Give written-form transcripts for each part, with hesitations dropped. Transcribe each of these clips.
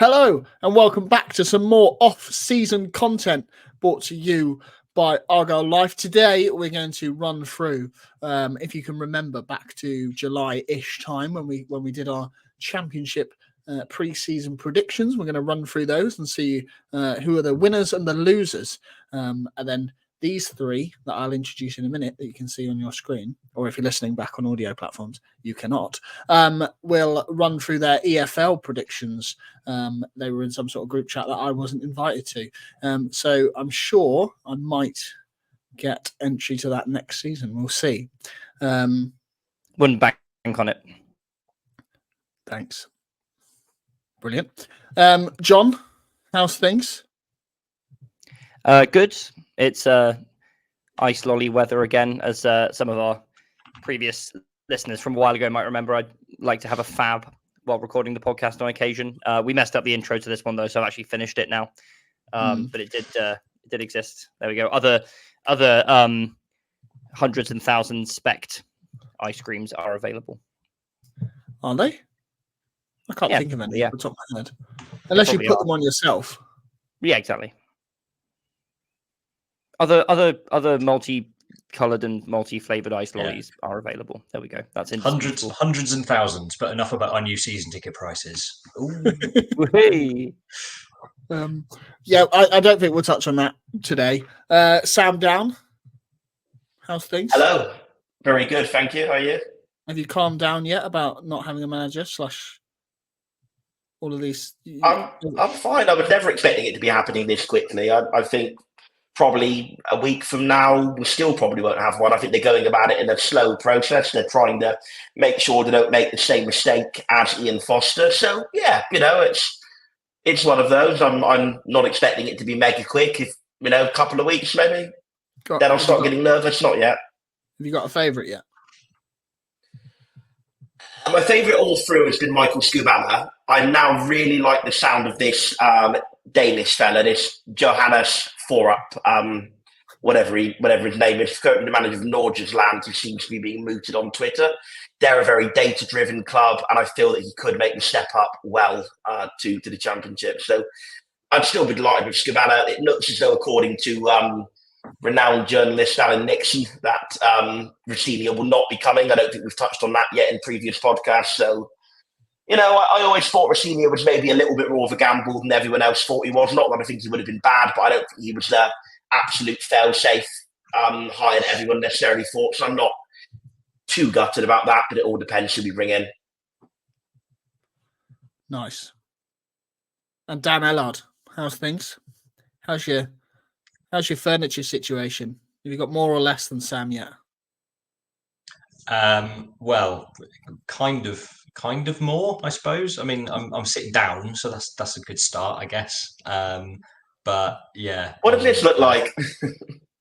Hello and welcome back to some more off-season content brought to you by Argyle Life. Today we're going to run through, if you can remember, back to July-ish time when we did our championship pre-season predictions. We're going to run through those and see who are the winners and the losers, and then these three that I'll introduce in a minute that you can see on your screen, or if you're listening back on audio platforms, you cannot. We'll run through their EFL predictions. They were in some sort of group chat that I wasn't invited to. So I'm sure I might get entry to that next season. We'll see. Wouldn't bank on it. Thanks. Brilliant. John, how's things? Good. It's ice lolly weather again, as some of our previous listeners from a while ago might remember. I'd like to have a fab while recording the podcast on occasion. We messed up the intro to this one though, so I've actually finished it now. But it did exist. There we go. Other hundreds and thousands spec'd ice creams are available. Are they? I can't think of any off the top of my head. Unless you put them on yourself. Yeah, exactly. Other multi-coloured and multi-flavoured ice lollies are available. There we go. That's hundreds and thousands, but enough about our new season ticket prices. Hey. I don't think we'll touch on that today. Sam Down, how's things? Hello. Very good, thank you. How are you? Have you calmed down yet about not having a manager / all of these? I'm fine. I was never expecting it to be happening this quickly. I think probably a week from now, we still probably won't have one. I think they're going about it in a slow process. They're trying to make sure they don't make the same mistake as Ian Foster. So, yeah, it's one of those. I'm not expecting it to be mega quick. If, a couple of weeks maybe, then I'll start getting nervous. Not yet. Have you got a favourite yet? My favourite all through has been Michael Skubala. I now really like the sound of this Danish fella, this Johannes Forup, whatever his name is, currently the manager of Norgesland, who seems to be being mooted on Twitter. They're a very data-driven club, and I feel that he could make the step up well to the Championship. So I'd still be delighted with Skubala. It looks as though, according to renowned journalist Alan Nixon, that Rossini will not be coming. I don't think we've touched on that yet in previous podcasts. So, I always thought Rossini was maybe a little bit more of a gamble than everyone else thought he was. Not that I think he would have been bad, but I don't think he was the absolute fail-safe hire that everyone necessarily thought. So I'm not too gutted about that, but it all depends who we bring in. Nice. And Dan Ellard, how's things? How's your furniture situation? Have you got more or less than Sam yet? Well, kind of more, I suppose. I mean, I'm sitting down, so that's a good start, I guess. But yeah. What does this look like?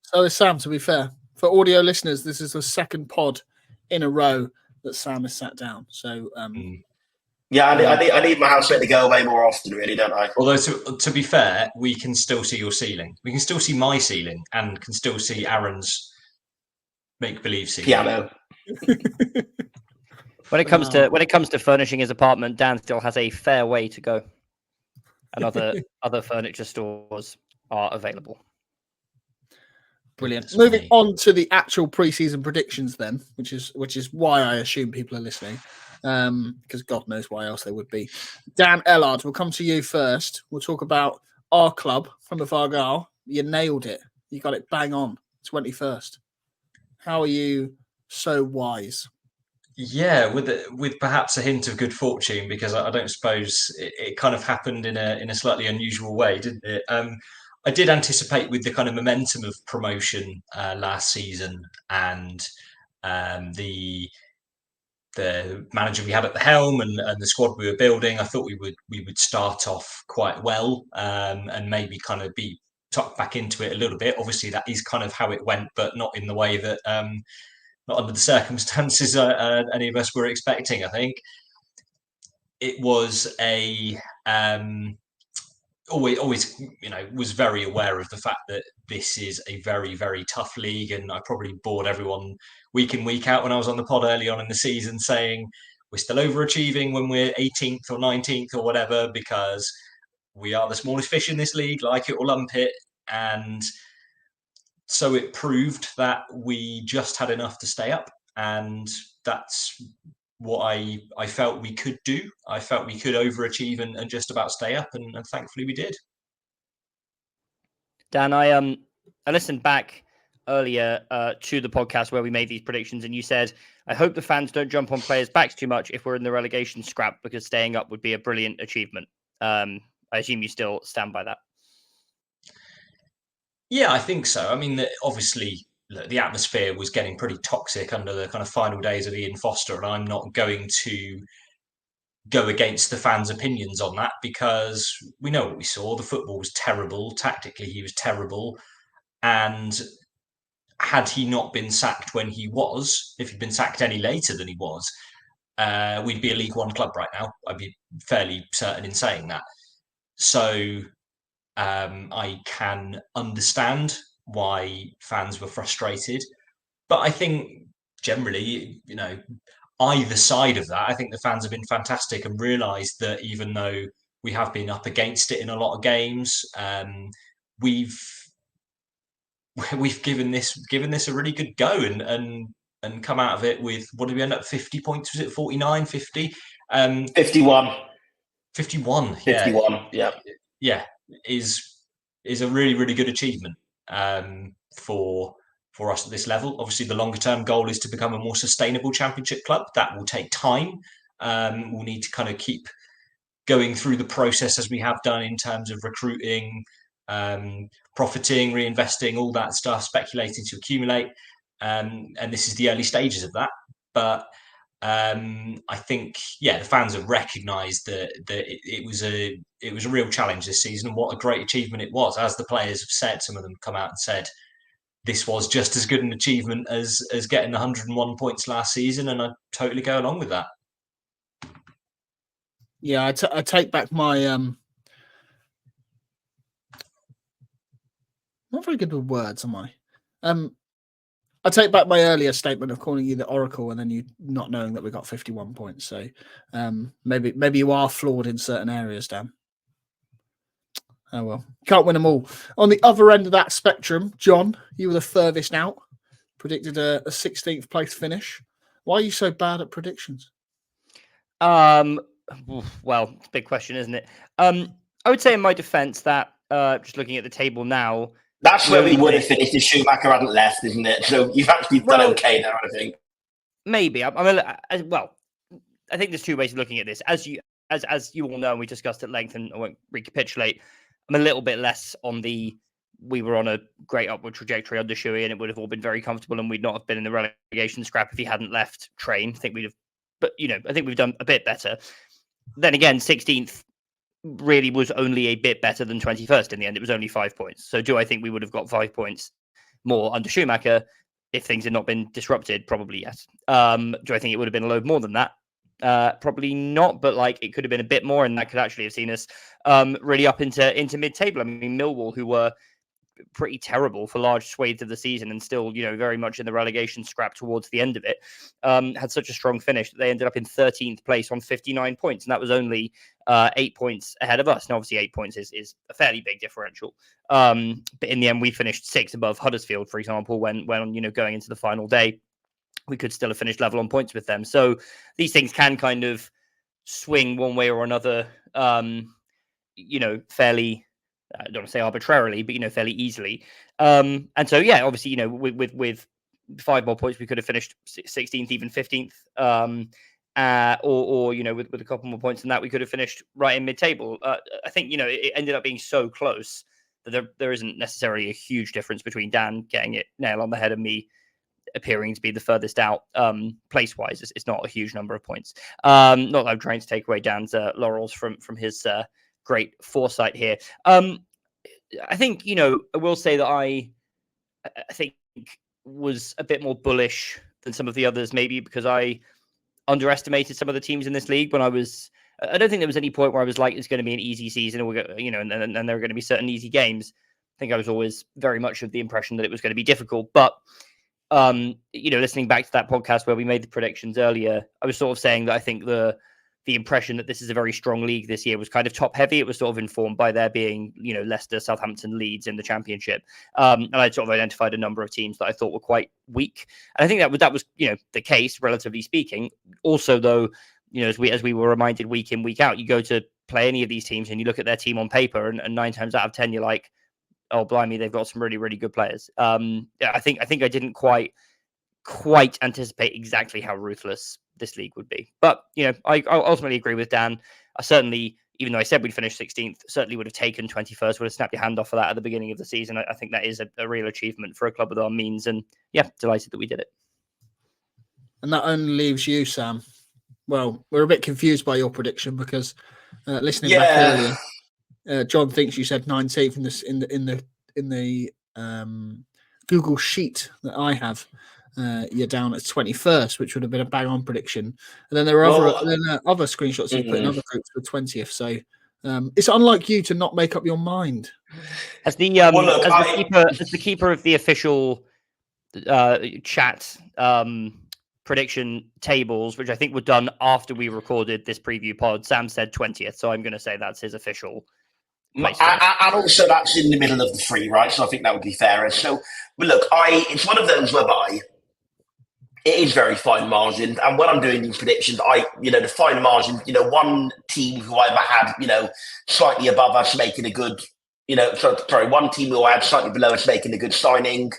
So, Sam, to be fair, for audio listeners, this is the second pod in a row that Sam has sat down. So, yeah, I need my housemate to go away more often, really, don't I? Although, to be fair, we can still see your ceiling. We can still see my ceiling, and can still see Aaron's make-believe ceiling. Piano. When it comes to furnishing his apartment, Dan still has a fair way to go, and other furniture stores are available. Brilliant. Moving on to the actual pre-season predictions, then, which is why I assume people are listening, because God knows why else they would be. Dan Ellard, we'll come to you first. We'll talk about our club from Argyle. You nailed it. You got it bang on. 21st. How are you so wise? Yeah, with perhaps a hint of good fortune, because I don't suppose it kind of happened in a slightly unusual way, didn't it? I did anticipate, with the kind of momentum of promotion last season and the manager we had at the helm and the squad we were building, I thought we would start off quite well and maybe kind of be tucked back into it a little bit. Obviously, that is kind of how it went, but not in the way that not under the circumstances any of us were expecting. I think it was always was very aware of the fact that this is a very, very tough league, and I probably bored everyone week in, week out when I was on the pod early on in the season saying we're still overachieving when we're 18th or 19th or whatever, because we are the smallest fish in this league, like it or lump it. And so it proved that we just had enough to stay up. And that's what I felt we could do. I felt we could overachieve and just about stay up. And thankfully we did. Dan, I listened back earlier to the podcast where we made these predictions, and you said, I hope the fans don't jump on players' backs too much if we're in the relegation scrap, because staying up would be a brilliant achievement. I assume you still stand by that. Yeah, I think so. I mean, obviously, the atmosphere was getting pretty toxic under the kind of final days of Ian Foster, and I'm not going to go against the fans' opinions on that, because we know what we saw. The football was terrible. Tactically, he was terrible. And had he not been sacked when he was, if he'd been sacked any later than he was, we'd be a League One club right now. I'd be fairly certain in saying that. So I can understand why fans were frustrated. But I think generally, either side of that, I think the fans have been fantastic and realised that even though we have been up against it in a lot of games, we've given this a really good go and come out of it with, what did we end up, 50 points? Was it 49, 50? 51. 51. 51, yeah. Yeah, is a really, really good achievement for us at this level. Obviously, the longer term goal is to become a more sustainable championship club. That will take time. We'll need to kind of keep going through the process as we have done in terms of recruiting, profiting, reinvesting, all that stuff, speculating to accumulate. And this is the early stages of that. But I think, the fans have recognised that it was a real challenge this season, and what a great achievement it was. As the players have said, some of them come out and said this was just as good an achievement as getting 101 points last season, and I totally go along with that. Yeah, I take back my not very good with words, am I? I take back my earlier statement of calling you the Oracle and then you not knowing that we got 51 points. So maybe you are flawed in certain areas, Dan. Oh well, can't win them all. On the other end of that spectrum, John, you were the furthest out. Predicted a 16th place finish. Why are you so bad at predictions? Well, it's a big question, isn't it? I would say in my defence that just looking at the table now, that's where we would have finished if Schumacher hadn't left, isn't it? So you've actually done okay there, I think. Maybe I think there's two ways of looking at this. As you all know, and we discussed at length, and I won't recapitulate. I'm a little bit less on we were on a great upward trajectory under Shuey, and it would have all been very comfortable, and we'd not have been in the relegation scrap if he hadn't left train. I think we'd have, but I think we've done a bit better. Then again, 16th really was only a bit better than 21st in the end. It was only 5 points. So do I think we would have got 5 points more under Schumacher if things had not been disrupted? Probably yes. Do I think it would have been a load more than that? Probably not, but it could have been a bit more, and that could actually have seen us really up into mid-table. I mean, Millwall, who were pretty terrible for large swathes of the season and still, very much in the relegation scrap towards the end of it, had such a strong finish that they ended up in 13th place on 59 points. And that was only 8 points ahead of us. And obviously 8 points is a fairly big differential. But in the end, we finished 6 above Huddersfield, for example, when going into the final day, we could still have finished level on points with them. So these things can kind of swing one way or another, fairly, I don't want to say arbitrarily, but fairly easily. And so obviously with 5 more points we could have finished 16th, even 15th, or with a couple more points than that we could have finished right in mid-table. I think it ended up being so close that there isn't necessarily a huge difference between Dan getting it nail on the head and me appearing to be the furthest out place wise. It's not a huge number of points. Not that I'm trying to take away Dan's laurels from his great foresight here. I think, I will say that I think was a bit more bullish than some of the others, maybe because I underestimated some of the teams in this league when I don't think there was any point where I was like, it's going to be an easy season, and there are going to be certain easy games. I think I was always very much of the impression that it was going to be difficult. But, listening back to that podcast where we made the predictions earlier, I was sort of saying that I think the the impression that this is a very strong league this year was kind of top heavy. It was sort of informed by there being, Leicester, Southampton, Leeds in the Championship. And I sort of identified a number of teams that I thought were quite weak. And I think that was the case, relatively speaking. Also, though, as we were reminded week in, week out, you go to play any of these teams and you look at their team on paper, and 9 times out of 10, you're like, oh, blimey, they've got some really, really good players. I think I didn't quite anticipate exactly how ruthless this league would be. But, I ultimately agree with Dan. I certainly, even though I said we'd finish 16th, certainly would have taken 21st, would have snapped your hand off for that at the beginning of the season. I think that is a real achievement for a club with our means. And yeah, delighted that we did it. And that only leaves you, Sam. Well, we're a bit confused by your prediction because listening back earlier, John thinks you said 19th in the Google sheet that I have. You're down at 21st, which would have been a bang on prediction. And then there are other screenshots you put in other groups for 20th. So it's unlike you to not make up your mind. As the keeper of the official chat prediction tables, which I think were done after we recorded this preview pod, Sam said 20th. So I'm going to say that's his official. And also that's in the middle of the three, right? So I think that would be fairer. So, but look, it's one of those whereby it is very fine margin. And when I'm doing these predictions, the fine margin, one team who I've had, slightly above us making a good, one team who I had slightly below us making a good signing,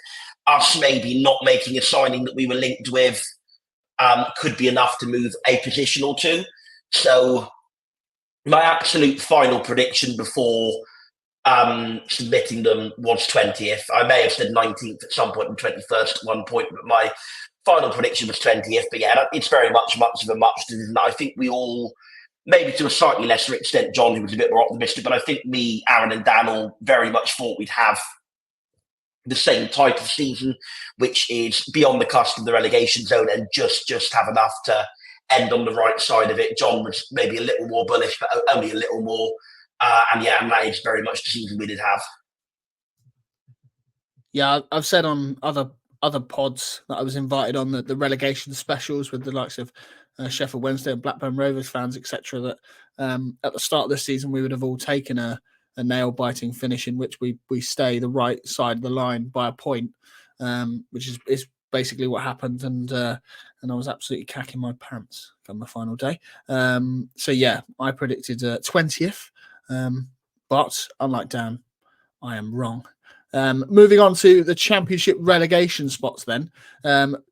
us maybe not making a signing that we were linked with, could be enough to move a position or two. So my absolute final prediction before submitting them was 20th. I may have said 19th at some point and 21st at one point, but my final prediction was 20th. But yeah, it's very much of a muchness. I think we all, maybe to a slightly lesser extent, John, who was a bit more optimistic, but I think me, Aaron and Dan all very much thought we'd have the same type of season, which is beyond the cusp of the relegation zone and just have enough to end on the right side of it. John was maybe a little more bullish, but only a little more. And that is very much the season we did have. Yeah, I've said on other pods that I was invited on the relegation specials with the likes of Sheffield Wednesday and Blackburn Rovers fans, etc., that at the start of the season we would have all taken a nail-biting finish in which we stay the right side of the line by a point, which is basically what happened, and I was absolutely cacking my pants on the final day. So yeah, I predicted 20th, but unlike Dan, I am wrong. Moving on to the Championship relegation spots then.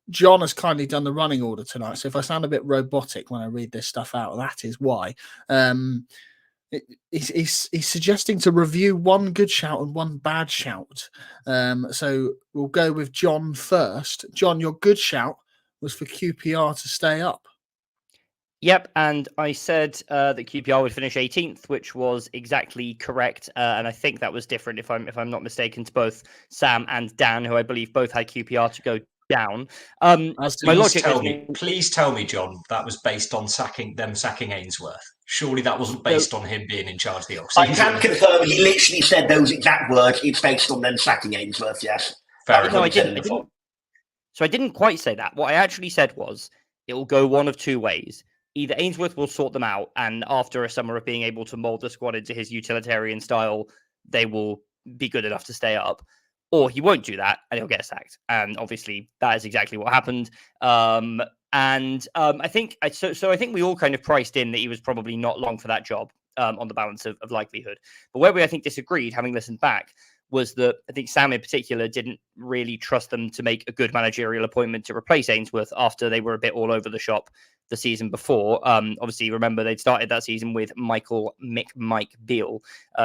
John has kindly done the running order tonight, so if I sound a bit robotic when I read this stuff out, that is why. He's suggesting to review one good shout and one bad shout. So we'll go with John first. John, your good shout was for QPR to stay up. Yep, and I said that QPR would finish 18th, which was exactly correct. And I think that was different, if I'm not mistaken, to both Sam and Dan, who I believe both had QPR to go down. Please tell me, John, that was based on sacking Ainsworth. Surely that wasn't based on him being in charge of the off-season. I can confirm he literally said those exact words. It's based on them sacking Ainsworth, yes. Fair enough. No, I didn't. So I didn't quite say that. What I actually said was it will go one of two ways. Either Ainsworth will sort them out, and after a summer of being able to mould the squad into his utilitarian style, they will be good enough to stay up. Or he won't do that, and he'll get sacked. And obviously, that is exactly what happened. I think we all kind of priced in that he was probably not long for that job on the balance of likelihood. But where we, I think, disagreed, having listened back, was that I think Sam in particular didn't really trust them to make a good managerial appointment to replace Ainsworth after they were a bit all over the shop the season before. Obviously, remember, they'd started that season with Mike Beale,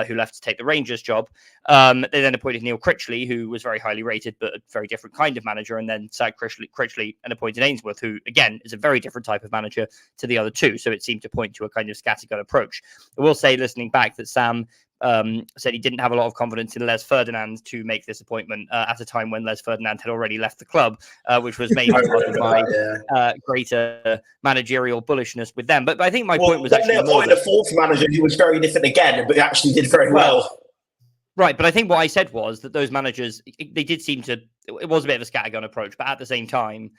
who left to take the Rangers job. They then appointed Neil Critchley, who was very highly rated, but a very different kind of manager, and then sacked Critchley and appointed Ainsworth, who, again, is a very different type of manager to the other two. So it seemed to point to a kind of scattergun approach. I will say, listening back, that Sam said he didn't have a lot of confidence in Les Ferdinand to make this appointment at a time when Les Ferdinand had already left the club, which was maybe part of my greater managerial bullishness with them. But I think my point was actually... They appointed a fourth manager who was very different again, but actually did very well. Right, but I think what I said was that those managers, they did seem to... It was a bit of a scattergun approach, but at the same time,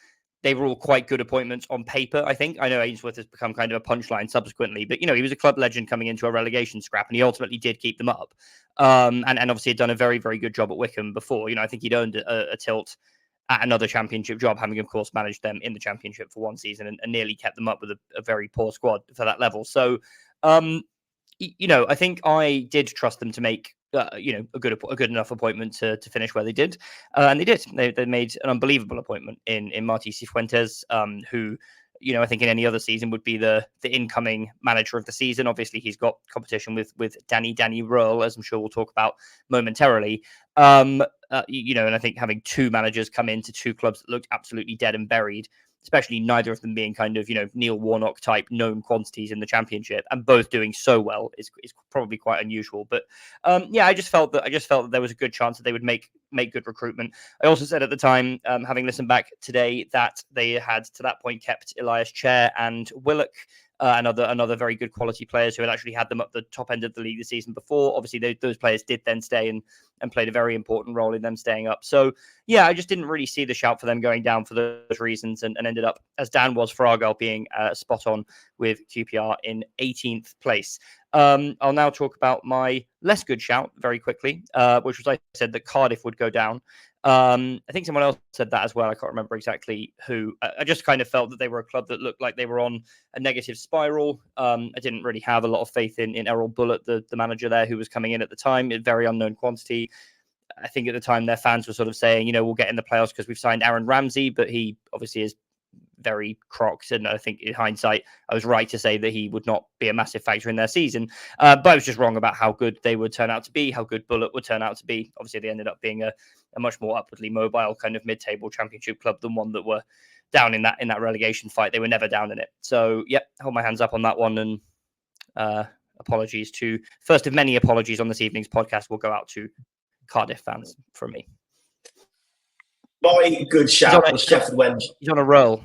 they were all quite good appointments on paper, I think. I know Ainsworth has become kind of a punchline subsequently, but, he was a club legend coming into a relegation scrap, and he ultimately did keep them up. And obviously had done a very, very good job at Wycombe before. I think he'd earned a tilt at another championship job, having, of course, managed them in the championship for one season and nearly kept them up with a very poor squad for that level. So, I think I did trust them to make, a good enough appointment to finish where they did. And they did. They made an unbelievable appointment in Martí Cifuentes, who, I think in any other season would be the incoming manager of the season. Obviously, he's got competition with Danny Röhl, as I'm sure we'll talk about momentarily. And I think having two managers come into two clubs that looked absolutely dead and buried, especially neither of them being kind of, Neil Warnock type known quantities in the championship, and both doing so well is probably quite unusual. But I just felt that there was a good chance that they would make good recruitment. I also said at the time, having listened back today, that they had to that point kept Elias Chair and Willock, another very good quality players who had actually had them up the top end of the league the season before. Obviously, those players did then stay and played a very important role in them staying up. So, I just didn't really see the shout for them going down for those reasons, and ended up, as Dan was for Argyle, being spot on with QPR in 18th place. I'll now talk about my less good shout very quickly, which was I said that Cardiff would go down. I think someone else said that as well. I can't remember exactly who. I just kind of felt that they were a club that looked like they were on a negative spiral. I didn't really have a lot of faith in Errol Bullitt, the manager there, who was coming in at the time, a very unknown quantity. I think at the time their fans were sort of saying, we'll get in the playoffs because we've signed Aaron Ramsey, but he obviously is very crocked. And I think in hindsight, I was right to say that he would not be a massive factor in their season. But I was just wrong about how good they would turn out to be, how good Bullitt would turn out to be. Obviously, they ended up being a much more upwardly mobile kind of mid-table championship club than one that were down in that relegation fight. They were never down in it. So, hold my hands up on that one. And apologies to first of many apologies on this evening's podcast will go out to Cardiff fans from me. My good shout was Sheffield Wednesday. He's on a roll.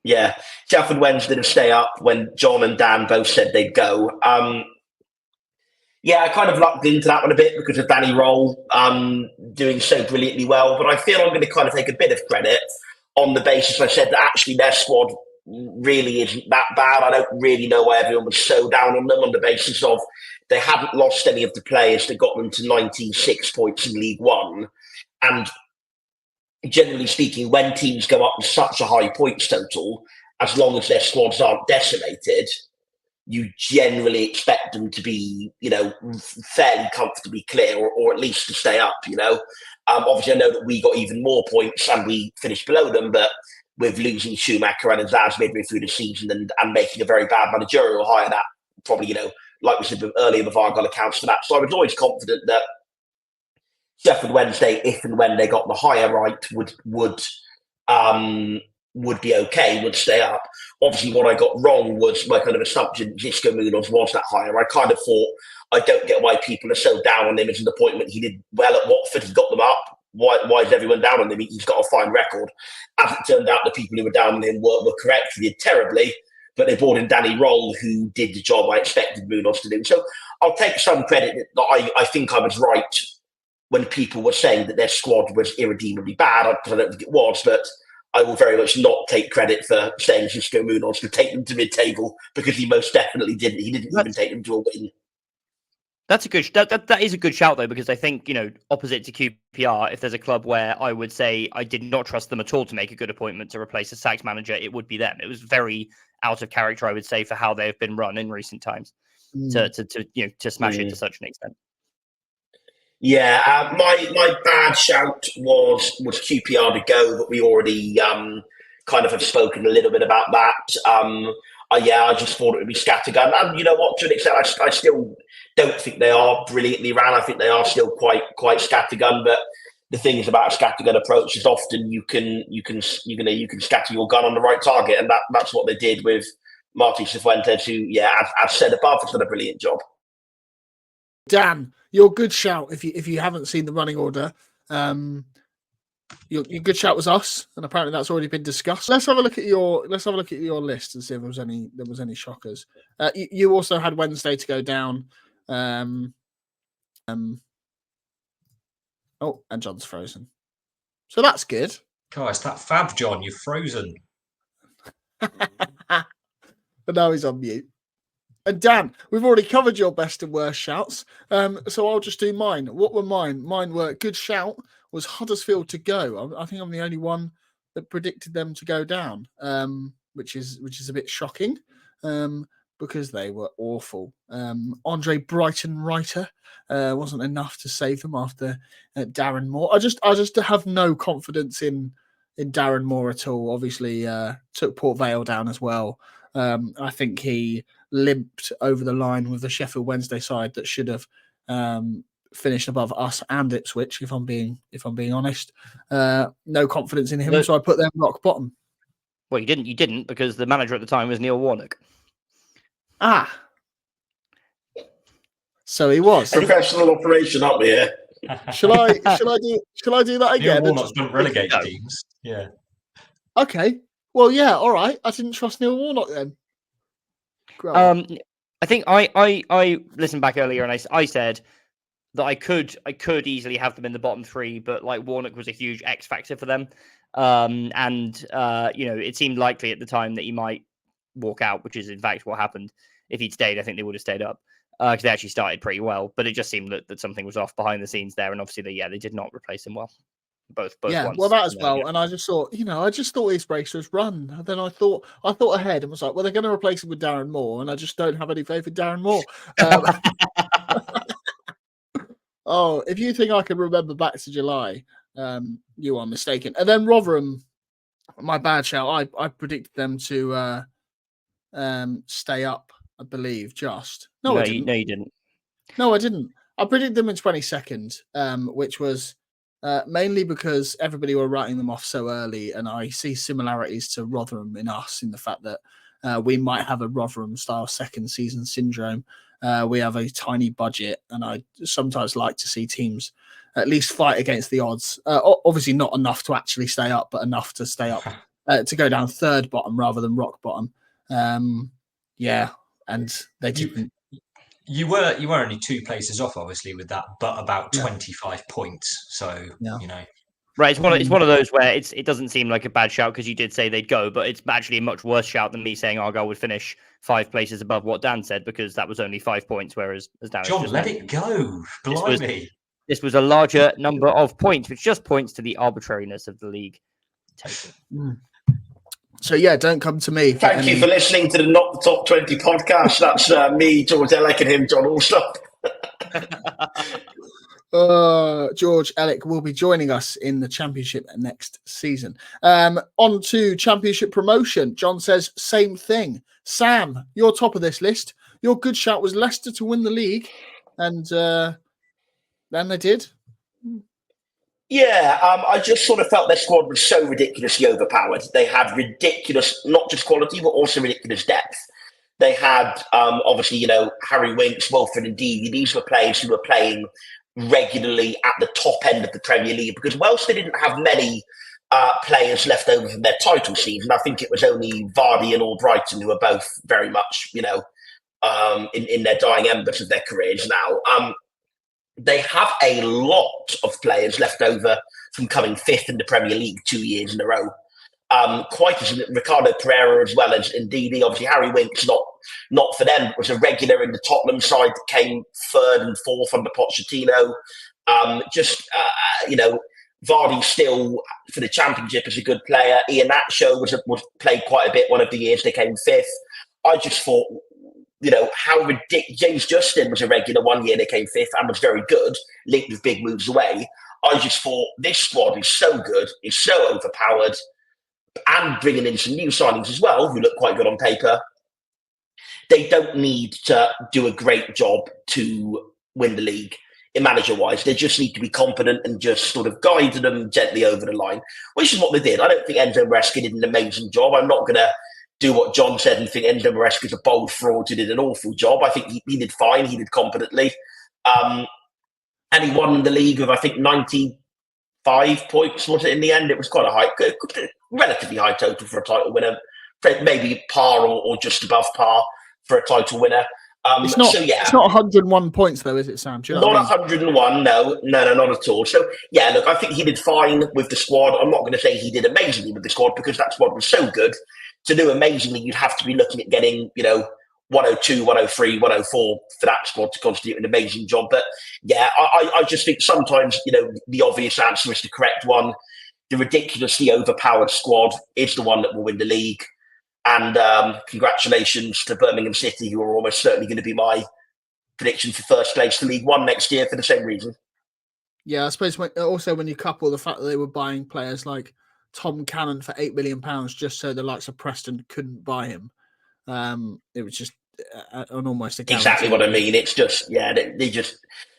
Yeah, Sheffield Wednesday didn't stay up when Jon and Dan both said they'd go. I kind of lucked into that one a bit because of Danny Röhl doing so brilliantly well. But I feel I'm going to kind of take a bit of credit on the basis I said that actually their squad really isn't that bad. I don't really know why everyone was so down on them on the basis of they hadn't lost any of the players that got them to 96 points in League One. And generally speaking, when teams go up with such a high points total, as long as their squads aren't decimated, you generally expect them to be, fairly comfortably clear or at least to stay up, Obviously, I know that we got even more points and we finished below them, but with losing Schumacher and Azaz midway through the season and making a very bad managerial hire, that probably, like we said earlier, with Argyle accounts for that. So I was always confident that Sheffield Wednesday, if and when they got the hire right, would be okay, would stay up. Obviously, what I got wrong was my kind of assumption Xisco Munoz was that hire. I kind of thought, I don't get why people are so down on him as an appointment. He did well at Watford, he got them up. Why is everyone down on him? He's got a fine record. As it turned out, the people who were down on him were correct. He did terribly, but they brought in Danny Röhl, who did the job I expected Munoz to do. So I'll take some credit that I think I was right when people were saying that their squad was irredeemably bad. I don't think it was, but I will very much not take credit for saying Xisco Munoz to take them to mid-table, because he most definitely didn't. He didn't even take them to a win. That's a good. That is a good shout though, because I think opposite to QPR, if there's a club where I would say I did not trust them at all to make a good appointment to replace a sacked manager, it would be them. It was very out of character, I would say, for how they've been run in recent times to smash it to such an extent. Yeah, my bad shout was QPR to go, but we already kind of have spoken a little bit about that. I just thought it would be scattergun. And you know what, to an extent, I still don't think they are brilliantly ran. I think they are still quite scattergun. But the thing is about a scattergun approach is often you can scatter your gun on the right target, and that's what they did with Martí Cifuentes, who, as said above, has done a brilliant job. Dan, your good shout, if you haven't seen the running order, your good shout was us, and apparently that's already been discussed. Let's have a look at your list and see if there was any shockers. You also had Wednesday to go down. And John's frozen, so that's good. God, it's that fab, John. You're frozen. But now he's on mute. And Dan, we've already covered your best and worst shouts, so I'll just do mine. What were mine? Mine were good shout was Huddersfield to go. I think I'm the only one that predicted them to go down, which is a bit shocking because they were awful. Andre Brighton Writer wasn't enough to save them after Darren Moore. I just have no confidence in Darren Moore at all. Obviously, took Port Vale down as well. I think he limped over the line with the Sheffield Wednesday side that should have finished above us and Ipswich. If I'm being honest, no confidence in him, so I put them rock bottom. Well, you didn't because the manager at the time was Neil Warnock. Ah, so he was professional operation up here. Shall I do that again? Neil Warnock's done relegate teams. Yeah. Okay. Well, yeah. All right. I didn't trust Neil Warnock then. I think I listened back earlier and I said that I could easily have them in the bottom three, but like Warnock was a huge X factor for them, and it seemed likely at the time that he might walk out, which is in fact what happened. If he'd stayed, I think they would have stayed up because they actually started pretty well, but it just seemed that something was off behind the scenes there, and obviously they did not replace him well. Both yeah, once, well, that as well. And I just thought, East Racers run. And then I thought ahead and was like, well, they're going to replace him with Darren Moore, and I just don't have any faith in Darren Moore. Oh, if you think I can remember back to July, you are mistaken. And then Rotherham, my bad shout. I predicted them to stay up, I believe. Just no, you didn't. No, I didn't. I predicted them in 22nd, which was. Mainly because everybody were writing them off so early, and I see similarities to Rotherham in us in the fact that we might have a Rotherham-style second season syndrome. We have a tiny budget, and I sometimes like to see teams at least fight against the odds. Obviously not enough to actually stay up, but enough to stay up, to go down third bottom rather than rock bottom. Yeah, and they didn't. You were only 2 places off, obviously, with that, but about 25 points. So right. It's one of those where it doesn't seem like a bad shout because you did say they'd go, but it's actually a much worse shout than me saying Argyle would finish 5 places above what Dan said because that was only 5 points, whereas as Dan John, let it go. Blimey. This was a larger number of points, which just points to the arbitrariness of the league table. So, yeah, don't come to me. Thank you for listening to the Not the Top 20 podcast. That's me, George Ellick, and him, John Allsop. George Ellick will be joining us in the Championship next season. On to Championship promotion. John says, same thing. Sam, you're top of this list. Your good shout was Leicester to win the league, and then they did. Yeah, I just sort of felt their squad was so ridiculously overpowered. They had ridiculous, not just quality, but also ridiculous depth. They had, obviously, Harry Winks, Wilfred and Deedy. These were players who were playing regularly at the top end of the Premier League because whilst they didn't have many players left over from their title season, I think it was only Vardy and Albrighton who are both very much, in their dying embers of their careers now. They have a lot of players left over from coming fifth in the Premier League 2 years in a row. Quite as Ricardo Pereira as well as Ndidi. Obviously, Harry Winks, not for them, was a regular in the Tottenham side that came third and fourth under Pochettino. Vardy still for the Championship is a good player. Iheanacho was played quite a bit one of the years they came fifth. I just thought, how ridiculous. James Justin was a regular 1 year they came fifth and was very good, linked with big moves away. I just thought this squad is so good, is so overpowered, and bringing in some new signings as well, who look quite good on paper. They don't need to do a great job to win the league, manager-wise. They just need to be competent and just sort of guide them gently over the line, which is what they did. I don't think Enzo Maresca did an amazing job. I'm not going to do what John said and think Enzo Maresca is a bold fraud who did an awful job. I think he did fine. He did competently. And he won the league with, I think, 95 points, was it, in the end? It was quite a relatively high total for a title winner. Maybe par or just above par for a title winner. It's not. So yeah, it's not 101 points though, is it, Sam? Do you know not what I mean? 101. No, not at all. So yeah, look, I think he did fine with the squad. I'm not going to say he did amazingly with the squad because that squad was so good. To do amazingly, you'd have to be looking at getting 102, 103, 104 for that squad to constitute an amazing job. But yeah, I just think sometimes the obvious answer is the correct one. The ridiculously overpowered squad is the one that will win the league. And congratulations to Birmingham City, who are almost certainly going to be my prediction for first place to League One next year for the same reason. Yeah, I suppose when you couple the fact that they were buying players like Tom Cannon for £8 million just so the likes of Preston couldn't buy him, it was just an almost a guarantee. Exactly what I mean. It's just, they just...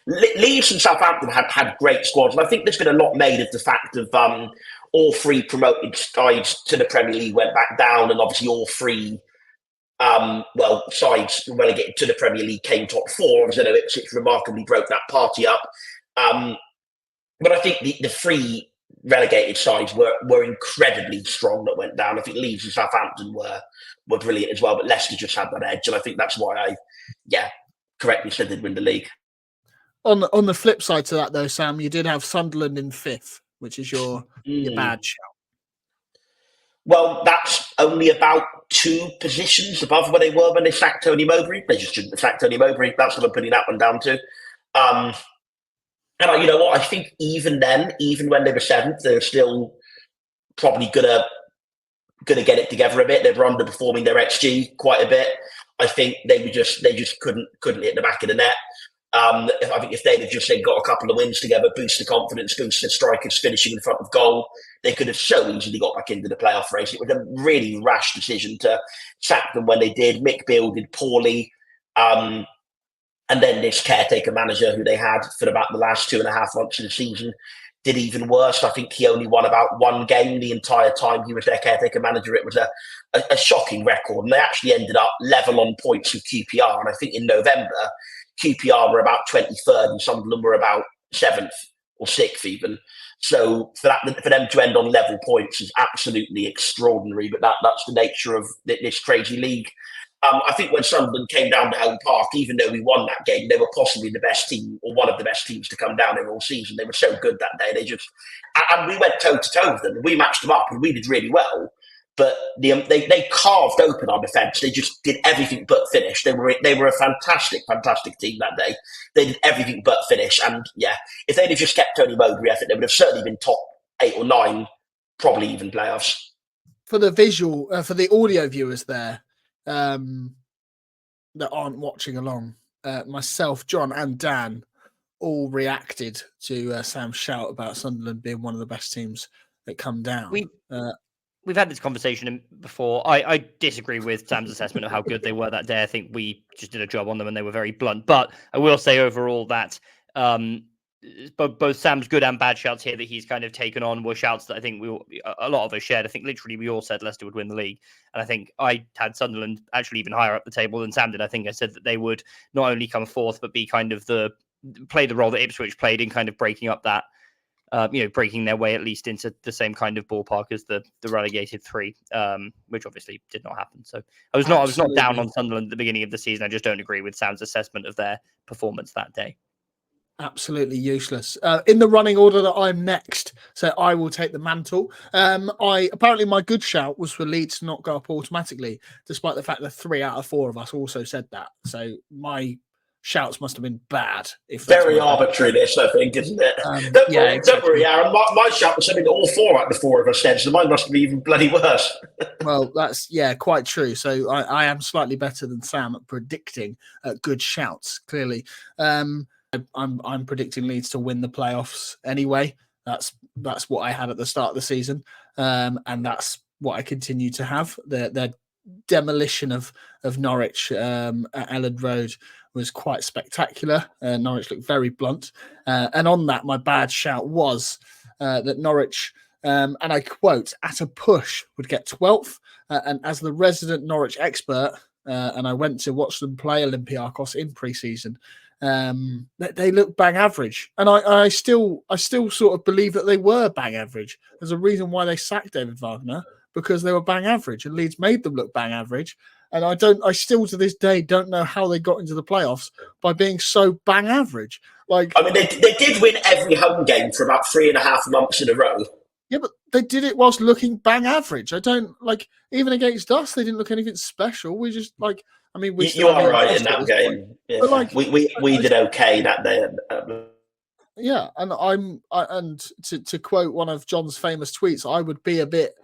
Leeds and Southampton had great squads. And I think there's been a lot made of the fact of all three promoted sides to the Premier League went back down, and obviously all three sides relegated to the Premier League came top four. Obviously, I know Ipswich remarkably broke that party up. But I think the three relegated sides were incredibly strong that went down. I think Leeds and Southampton were brilliant as well, but Leicester just had that edge, and I think that's why I correctly said they'd win the league. On the flip side to that, though, Sam, you did have Sunderland in 5th, which is your bad shout. Well, that's only about 2 positions above where they were when they sacked Tony Mowbray. They just shouldn't have sacked Tony Mowbray. That's what I'm putting that one down to. And you know what? I think even then, even when they were 7th, they were still probably gonna get it together a bit. They were underperforming their XG quite a bit. I think they just couldn't hit the back of the net. I think if they'd have just got a couple of wins together, boost the confidence, boost the strikers finishing in front of goal, they could have so easily got back into the playoff race. It was a really rash decision to sack them when they did. Mick Beale did poorly. And then this caretaker manager who they had for about the last 2.5 months of the season did even worse. I think he only won about 1 game the entire time he was their caretaker manager. It was a shocking record. And they actually ended up level on points with QPR. And I think in November, QPR were about 23rd and some of them were about 7th or 6th even. So for them to end on level points is absolutely extraordinary. But that's the nature of this crazy league. I think when Sunderland came down to Home Park, even though we won that game, they were possibly the best team or one of the best teams to come down there all season. They were so good that day. And we went toe to toe with them. We matched them up and we did really well. But they carved open our defence. They just did everything but finish. They were a fantastic, fantastic team that day. They did everything but finish. And if they'd have just kept Tony Mowbray, I think they would have certainly been top 8 or 9, probably even playoffs. For the visual, for the audio viewers there that aren't watching along, myself, Jon and Dan all reacted to Sam's shout about Sunderland being one of the best teams that come down. We've had this conversation before. I disagree with Sam's assessment of how good they were that day. I think we just did a job on them and they were very blunt. But I will say overall that both Sam's good and bad shouts here that he's kind of taken on were shouts that I think a lot of us shared. I think literally we all said Leicester would win the league. And I think I had Sunderland actually even higher up the table than Sam did. I think I said that they would not only come 4th, but be kind of play the role that Ipswich played in kind of breaking up that, breaking their way at least into the same kind of ballpark as the relegated 3, which obviously did not happen. So I was not down on Sunderland at the beginning of the season. I just don't agree with Sam's assessment of their performance that day. Absolutely useless. In the running order that I'm next, so I will take the mantle. Apparently my good shout was for Leeds to not go up automatically, despite the fact that 3 out of 4 of us also said that. So my shouts must have been bad. Very arbitrary, this, I think, isn't it? Don't worry, Aaron. My shout was something that all 4 out of the 4 of us said, so mine must be even bloody worse. Well, that's quite true. So I am slightly better than Sam at predicting good shouts. Clearly, I'm predicting Leeds to win the playoffs anyway. That's what I had at the start of the season, and that's what I continue to have. Their demolition of Norwich at Elland Road was quite spectacular. Norwich looked very blunt. And on that, my bad shout was that Norwich, and I quote, at a push would get 12th. And as the resident Norwich expert, and I went to watch them play Olympiacos in pre-season, they look bang average. And I still sort of believe that they were bang average. There's a reason why they sacked David Wagner, because they were bang average. And Leeds made them look bang average. And I still to this day don't know how they got into the playoffs by being so bang average. Like, I mean, they did win every home game for about 3.5 months in a row. yeah, but they did it whilst looking bang average. I don't like, even against us, they didn't look anything special. We just like, I mean, You are right in that game. Yeah. But like, we did okay that day. Yeah, and and to quote one of John's famous tweets, I would be a bit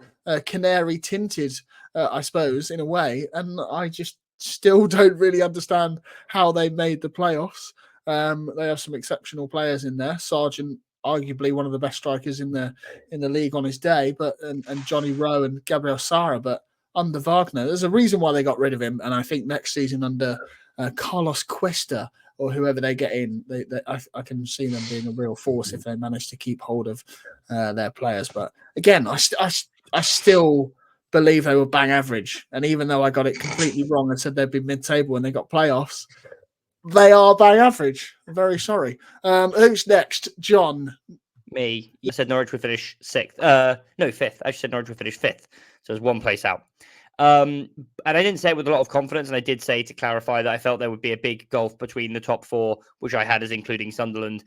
canary tinted, I suppose, in a way, and I just still don't really understand how they made the playoffs. They have some exceptional players in there. Sargent, arguably one of the best strikers in the league on his day, but and Johnny Rowe and Gabriel Sara, but under Wagner, there's a reason why they got rid of him, and I think next season under Carlos Cuesta or whoever they get in, I can see them being a real force if they manage to keep hold of their players. But again, I still believe they were bang average. And even though I got it completely wrong and said they'd be mid-table and they got playoffs, they are bang average. I'm very sorry. Who's next? John. Me. You said Norwich would finish fifth. I said Norwich would finish fifth. So it was one place out. And I didn't say it with a lot of confidence, and I did say, to clarify, that I felt there would be a big gulf between the top four, which I had as including Sunderland,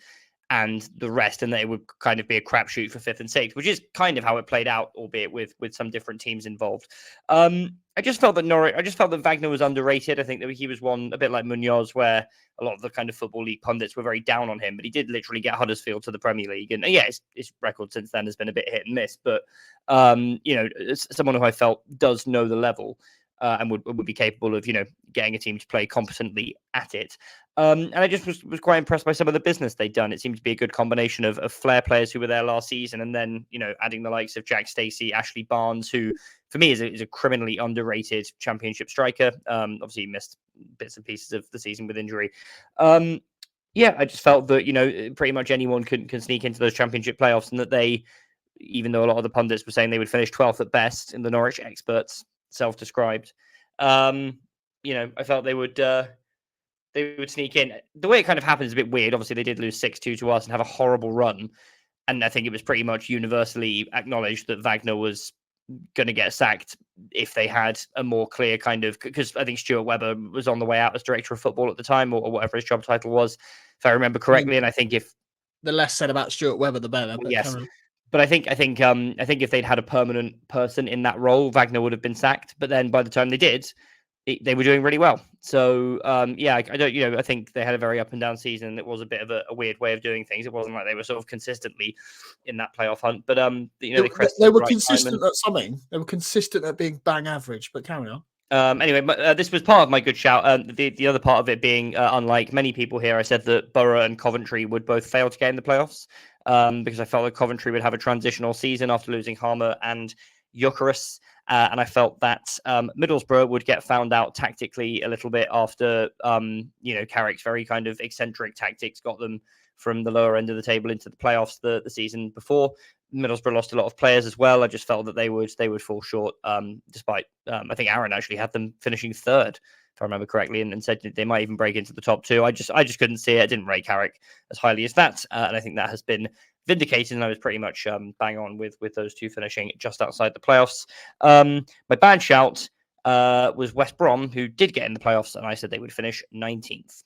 and the rest, and that it would kind of be a crapshoot for fifth and sixth, which is kind of how it played out, albeit with some different teams involved. I just felt that Wagner was underrated. I think that he was one, a bit like Munoz, where a lot of the kind of Football League pundits were very down on him, but he did literally get Huddersfield to the Premier League. And yeah, his record since then has been a bit hit and miss, but someone who I felt does know the level and would be capable of, getting a team to play competently at it. And I just was quite impressed by some of the business they'd done. It seemed to be a good combination of flair players who were there last season, and then, adding the likes of Jack Stacey, Ashley Barnes, who for me is a criminally underrated championship striker. Obviously, he missed bits and pieces of the season with injury. Yeah, I just felt that, pretty much anyone can sneak into those championship playoffs, and that they, even though a lot of the pundits were saying they would finish 12th at best, in the Norwich experts, self-described, I felt they would sneak in. The way it kind of happened is a bit weird. Obviously, they did lose 6-2 to us and have a horrible run. And I think it was pretty much universally acknowledged that Wagner was going to get sacked if they had a more clear kind of, because I think Stuart Webber was on the way out as director of football at the time, or whatever his job title was, if I remember correctly. And I think if the less said about Stuart Webber, the better. But yes. But I think if they'd had a permanent person in that role, Wagner would have been sacked. But then by the time they did, they were doing really well. So I think they had a very up and down season. It was a bit of a weird way of doing things. It wasn't like they were sort of consistently in that playoff hunt. But they were consistent at something. They were consistent at being bang average. But carry on. Anyway, this was part of my good shout. The other part of it being, unlike many people here, I said that Borough and Coventry would both fail to get in the playoffs, because I felt that Coventry would have a transitional season after losing Harmer and Gyökeres. And I felt that Middlesbrough would get found out tactically a little bit after, Carrick's very kind of eccentric tactics got them from the lower end of the table into the playoffs the season before. Middlesbrough lost a lot of players as well. I just felt that they would fall short, despite I think Aaron actually had them finishing third, if I remember correctly, and said they might even break into the top two. I just couldn't see it. I didn't rate Carrick as highly as that, and I think that has been vindicated, and I was pretty much bang on with those two finishing just outside the playoffs. My bad shout was West Brom, who did get in the playoffs, and I said they would finish 19th.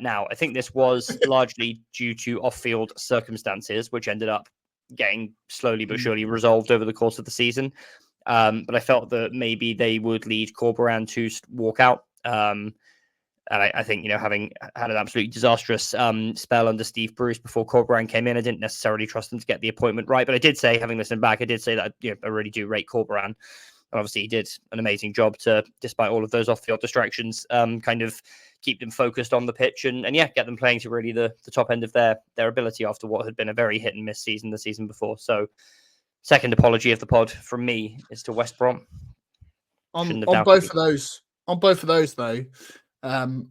Now, I think this was largely due to off-field circumstances, which ended up getting slowly but surely resolved over the course of the season. But I felt that maybe they would lead Corberan to walk out. And I think, having had an absolutely disastrous spell under Steve Bruce before Corberan came in, I didn't necessarily trust them to get the appointment right. But I did say, having listened back, that I really do rate Corberan. And obviously, he did an amazing job to, despite all of those off-field distractions, kind of keep them focused on the pitch and get them playing to really the top end of their ability after what had been a very hit and miss season the season before. So, second apology of the pod from me is to West Brom. On both of those, though,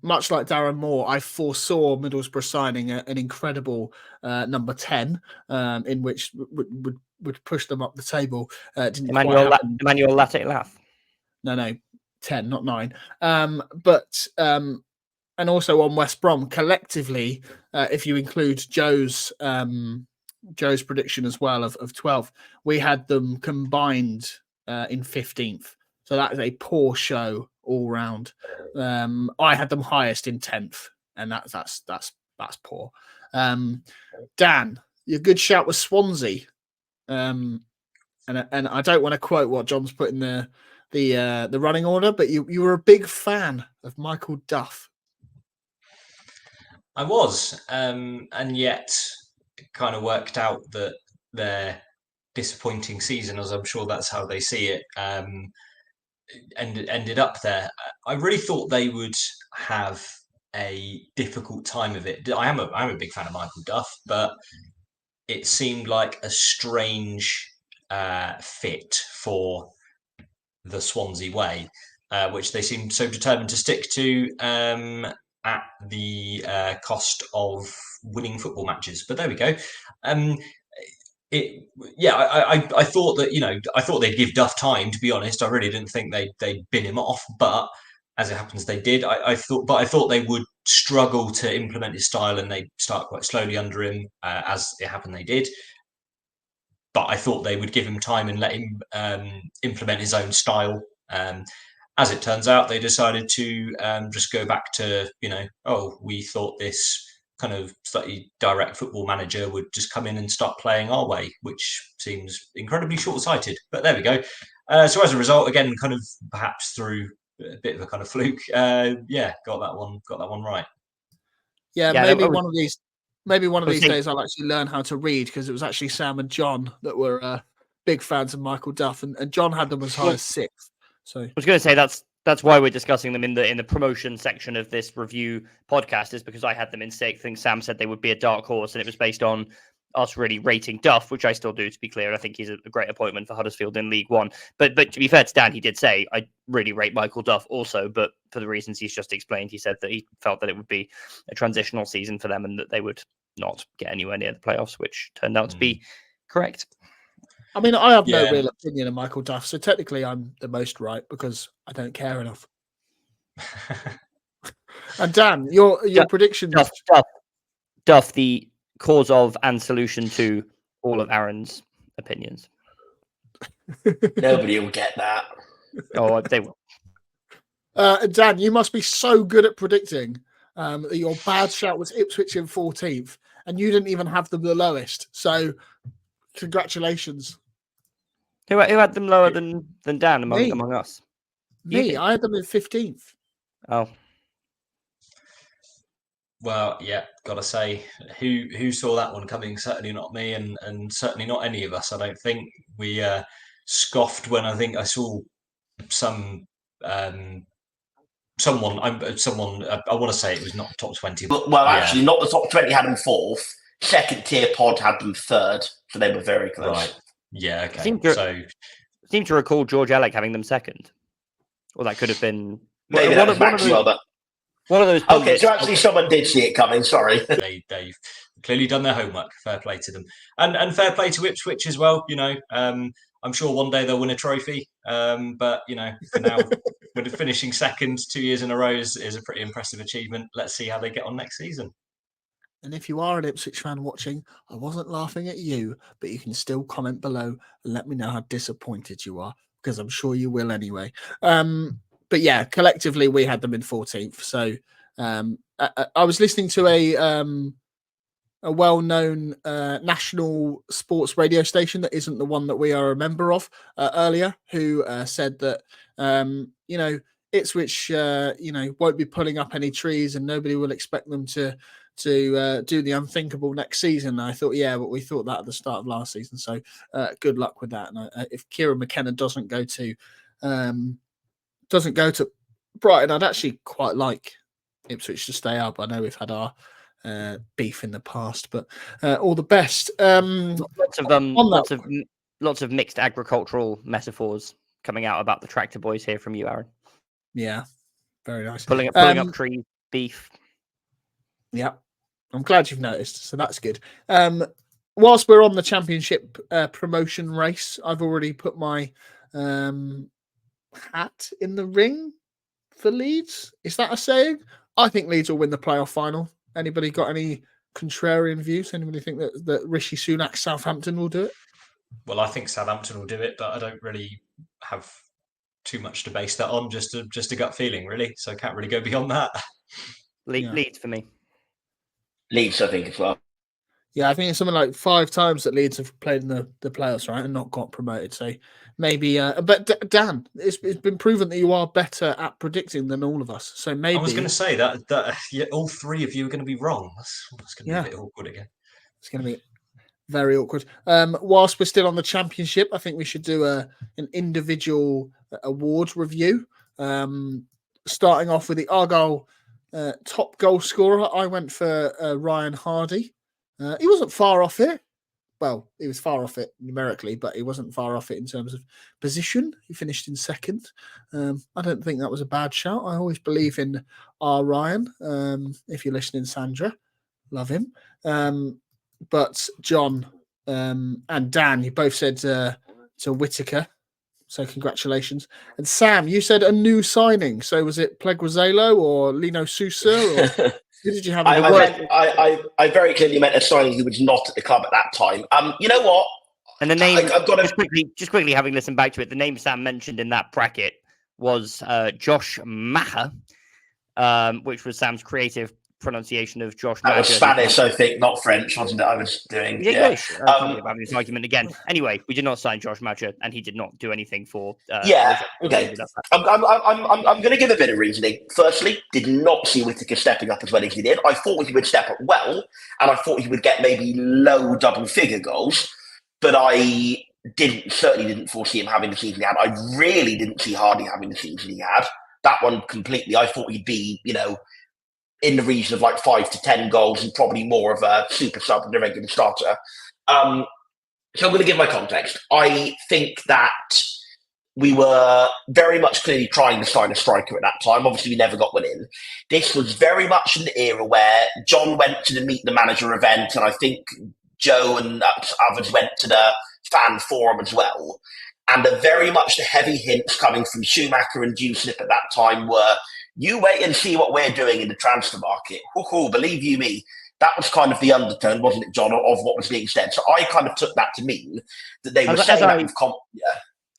much like Darren Moore, I foresaw Middlesbrough signing an incredible number 10, in which would push them up the table. Emmanuel Latte-Lath. No, 10, not 9. And also on West Brom, collectively, if you include Joe's prediction as well of 12th, we had them combined in 15th. So that is a poor show all round. I had them highest in 10th, and that's poor. Dan, your good shout was Swansea. And I don't want to quote what John's put in the running order, but you were a big fan of Michael Duff. I was, and yet it kind of worked out that their disappointing season, as I'm sure that's how they see it, ended up there. I really thought they would have a difficult time of it. I'm a big fan of Michael Duff, but it seemed like a strange fit for the Swansea way, which they seemed so determined to stick to at the cost of winning football matches. But there we go. I thought that I thought they'd give Duff time. To be honest, I really didn't think they'd bin him off, but as it happens, they did. I thought they would struggle to implement his style, and they'd start quite slowly under him. As it happened, they did. But I thought they would give him time and let him implement his own style. As it turns out, they decided to just go back to, we thought this kind of slightly direct football manager would just come in and start playing our way, which seems incredibly short-sighted. But there we go. So as a result, again, kind of perhaps through a bit of a kind of fluke, got that one right. Yeah, maybe one of these days I'll actually learn how to read, because it was actually Sam and John that were big fans of Michael Duff, and John had them as high as 6th. So I was going to say that's why we're discussing them in the promotion section of this review podcast, is because I had them in 6th. I think Sam said they would be a dark horse, and it was based on us really rating Duff, which I still do, to be clear. I think he's a great appointment for Huddersfield in League One. But to be fair to Dan, he did say I really rate Michael Duff also, but for the reasons he's just explained. He said that he felt that it would be a transitional season for them and that they would not get anywhere near the playoffs, which turned out to be correct. I mean, I have no real opinion of Michael Duff, so technically I'm the most right because I don't care enough. And Dan, your predictions. Duff, the cause of and solution to all of Aaron's opinions. Nobody will get that. Oh, they will. Dan, you must be so good at predicting that your bad shout was Ipswich in 14th, and you didn't even have them the lowest. So, congratulations. Who had them lower than Dan among us? Me, I had them in 15th. Oh. Well, yeah, gotta say, who saw that one coming? Certainly not me, and certainly not any of us. I don't think we scoffed when I think I saw someone. I want to say it was not the top 20. Actually, not the top 20 had them 4th. Second tier pod had them 3rd, so they were very close. Right. Yeah. Okay. I seem to recall George Alec having them 2nd. Well, that could have been maybe that was Maxwell, but one of those. Okay, so actually, someone did see it coming. Sorry, they've clearly done their homework. Fair play to them, and fair play to Ipswich as well. I'm sure one day they'll win a trophy. But for now, with finishing 2nd 2 years in a row is a pretty impressive achievement. Let's see how they get on next season. And if you are an Ipswich fan watching, I wasn't laughing at you, but you can still comment below and let me know how disappointed you are, because I'm sure you will anyway. But yeah, collectively we had them in 14th. So I was listening to a well-known national sports radio station that isn't the one that we are a member of earlier, who said that Ipswich won't be pulling up any trees and nobody will expect them to do the unthinkable next season. And I thought, but we thought that at the start of last season. So good luck with that. And if Kieran McKenna doesn't go to Brighton, I'd actually quite like Ipswich to stay up. I know we've had our beef in the past, but all the best. Lots of mixed agricultural metaphors coming out about the tractor boys here from you, Aaron. Yeah, very nice. Pulling up trees, beef. Yeah, I'm glad you've noticed. So that's good. Whilst we're on the championship promotion race, I've already put my hat in the ring for Leeds. Is that a saying? I think Leeds will win the playoff final. Anybody got any contrarian views? Anybody think that Rishi Sunak's Southampton will do it? Well, I think Southampton will do it, but I don't really have too much to base that on. Just a gut feeling, really. So I can't really go beyond that. Leeds for me. Leeds, I think, as well. Yeah, I think it's something like 5 times that Leeds have played in the playoffs, right, and not got promoted. So maybe, but Dan, it's been proven that you are better at predicting than all of us. So maybe I was going to say that yeah, all 3 of you are going to be wrong. That's going to be a bit awkward again. It's going to be very awkward. Whilst we're still on the championship, I think we should do an individual awards review. Starting off with the Argyle top goal scorer, I went for Ryan Hardy. He wasn't far off it. Well, he was far off it numerically, but he wasn't far off it in terms of position. He finished in second. I don't think that was a bad shout. I always believe in our Ryan. If you're listening, Sandra, love him. But John and Dan, you both said to Whittaker. So congratulations. And Sam, you said a new signing. So was it Pleguezuelo or Lino Sousa? Or who did you have? I very clearly meant a signing who was not at the club at that time. You know what? And the name, I've got just quickly having listened back to it, the name Sam mentioned in that bracket was Josh Maher, which was Sam's creative pronunciation of Josh Maher. That was Spanish, I think, not French, wasn't it? I was doing. English. I'm having this argument again. Anyway, we did not sign Josh Maher, and he did not do anything for. Okay. I'm going to give a bit of reasoning. Firstly, did not see Whittaker stepping up as well as he did. I thought he would step up well, and I thought he would get maybe low double-figure goals, but I certainly didn't foresee him having the season he had. I really didn't see Hardy having the season he had. That one completely. I thought he'd be, in the region of like 5 to 10 goals and probably more of a super sub than a regular starter. So I'm going to give my context. I think that we were very much clearly trying to sign a striker at that time. Obviously, we never got one in. This was very much an era where John went to the Meet the Manager event, and I think Joe and others went to the fan forum as well. And very much the heavy hints coming from Schumacher and Dewsnip at that time were, you wait and see what we're doing in the transfer market. Believe you me, that was kind of the undertone, wasn't it, John, of what was being said. So I kind of took that to mean that they were saying that with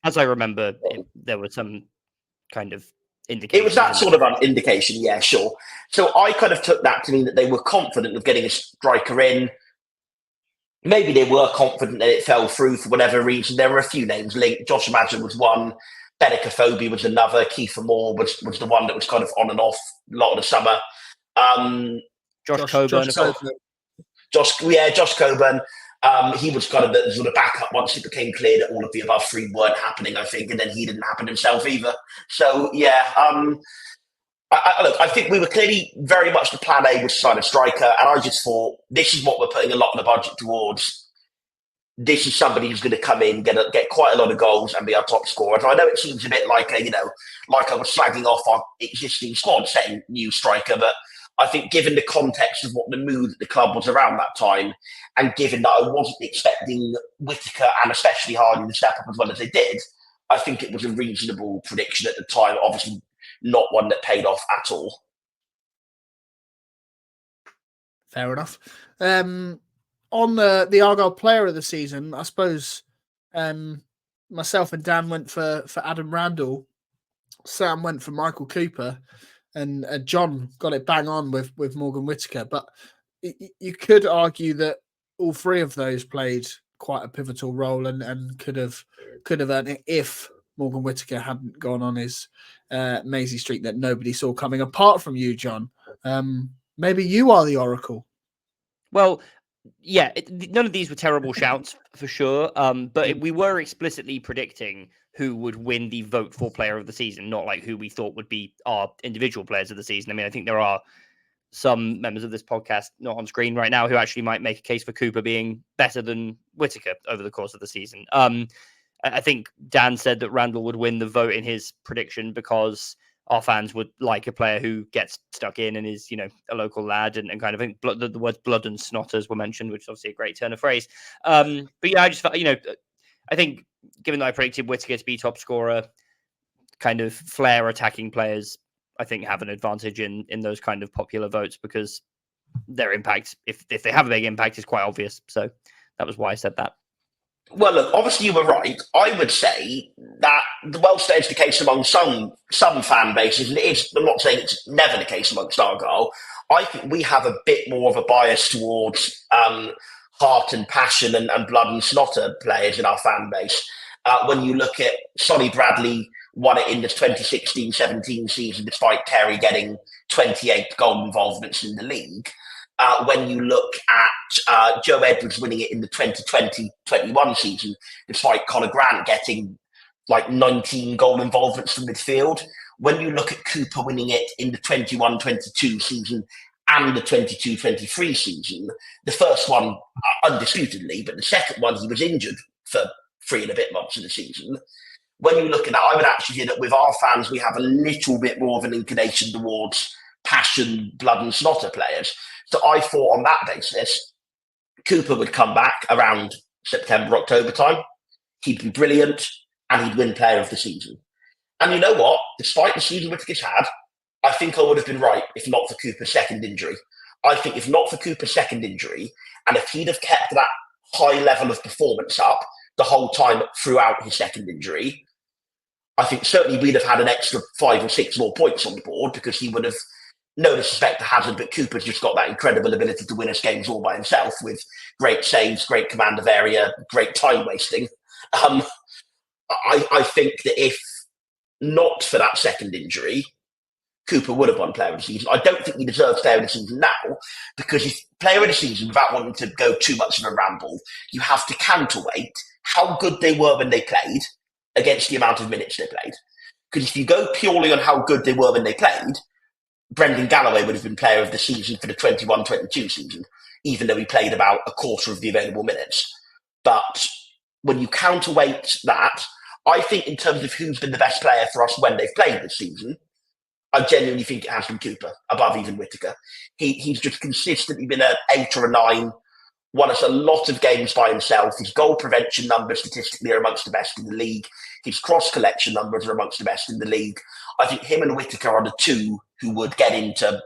As I remember, there was some kind of indication. It was that sort of an indication, yeah, sure. So I kind of took that to mean that they were confident of getting a striker in. Maybe they were confident that it fell through for whatever reason. There were a few names linked. Josh Madgen was one. Benica Phobie was another. Kiefer Moore was the one that was kind of on and off a lot of the summer. Josh Coburn. Josh Coburn. He was kind of the sort of backup once it became clear that all of the above 3 weren't happening, I think, and then he didn't happen himself either. So, yeah, I think we were clearly very much the plan A was to sign a striker, and I just thought, this is what we're putting a lot of the budget towards. This is somebody who's going to come in, get quite a lot of goals and be our top scorer. And I know it seems a bit like like I was slagging off our existing squad saying new striker, but I think given the context of what the mood at the club was around that time, and given that I wasn't expecting Whittaker and especially Hardy to step up as well as they did, I think it was a reasonable prediction at the time. Obviously, not one that paid off at all. Fair enough. On the Argyle player of the season, I suppose myself and Dan went for Adam Randall. Sam went for Michael Cooper, and John got it bang on with Morgan Whittaker. But you could argue that all 3 of those played quite a pivotal role and could have earned it if Morgan Whittaker hadn't gone on his mazy streak that nobody saw coming. Apart from you, John, maybe you are the oracle. Well, yeah, none of these were terrible shouts for sure. But we were explicitly predicting who would win the vote for player of the season, not like who we thought would be our individual players of the season. I mean, I think there are some members of this podcast not on screen right now who actually might make a case for Cooper being better than Whittaker over the course of the season. I think Dan said that Randall would win the vote in his prediction because our fans would like a player who gets stuck in and is, a local lad and kind of think the words blood and snotters were mentioned, which is obviously a great turn of phrase. But yeah, I just felt, I think given that I predicted Whittaker to be top scorer, kind of flair attacking players, I think have an advantage in those kind of popular votes because their impact, if they have a big impact, is quite obvious. So that was why I said that. Well, look, obviously you were right. I would say that the well-staged the case among some fan bases, and it is, I'm not saying it's never the case amongst Argyle. I think we have a bit more of a bias towards heart and passion and blood and snotter players in our fan base. When you look at Sonny Bradley won it in the 2016-17 season, despite Kerry getting 28 goal involvements in the league. When you look at Joe Edwards winning it in the 2020-21 season, despite Conor Grant getting like 19 goal involvements from midfield. When you look at Cooper winning it in the 21-22 season and the 22-23 season, the first one undisputedly, but the second one he was injured for 3 and a bit months of the season. When you look at that, I would actually say that with our fans, we have a little bit more of an inclination towards passion, blood and snotter players. So I thought on that basis, Cooper would come back around September, October time. He'd be brilliant and he'd win player of the season. And you know what? Despite the season Whittaker's had, I think I would have been right if not for Cooper's second injury. I think if not for Cooper's second injury, and if he'd have kept that high level of performance up the whole time throughout his second injury, I think certainly we'd have had an extra 5 or 6 more points on the board because he would have, no disrespect to Hazard, but Cooper's just got that incredible ability to win us games all by himself with great saves, great command of area, great time wasting. I think that if not for that second injury, Cooper would have won player of the season. I don't think he deserves player of the season now because if player of the season, without wanting to go too much of a ramble, you have to counterweight how good they were when they played against the amount of minutes they played. Because if you go purely on how good they were when they played, Brendan Galloway would have been player of the season for the 21-22 season, even though he played about a quarter of the available minutes. But when you counterweight that, I think in terms of who's been the best player for us when they've played this season, I genuinely think it has been Cooper, above even Whittaker. He's just consistently been an 8 or a 9, won us a lot of games by himself. His goal prevention numbers statistically are amongst the best in the league. His cross collection numbers are amongst the best in the league. I think him and Whittaker are the two who would get into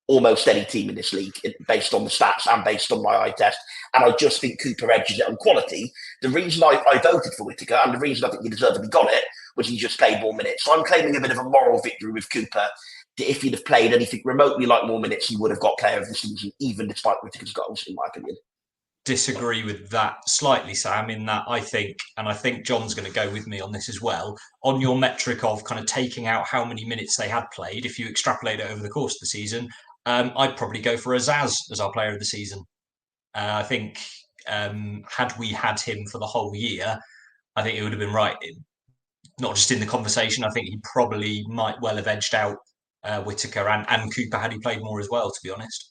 almost any team in this league based on the stats and based on my eye test. And I just think Cooper edges it on quality. The reason I voted for Whittaker and the reason I think he deservedly got it was he just played more minutes. So I'm claiming a bit of a moral victory with Cooper. If he'd have played anything remotely like more minutes, he would have got player of the season, even despite Whittaker's goals, in my opinion. Disagree with that slightly, Sam, in that I think John's going to go with me on this as well, on your metric of kind of taking out how many minutes they had played. If you extrapolate it over the course of the season, I'd probably go for Azaz as our player of the season. I think had we had him for the whole year, I think it would have been right, not just in the conversation. I think he probably might well have edged out Whittaker and Cooper had he played more as well, to be honest.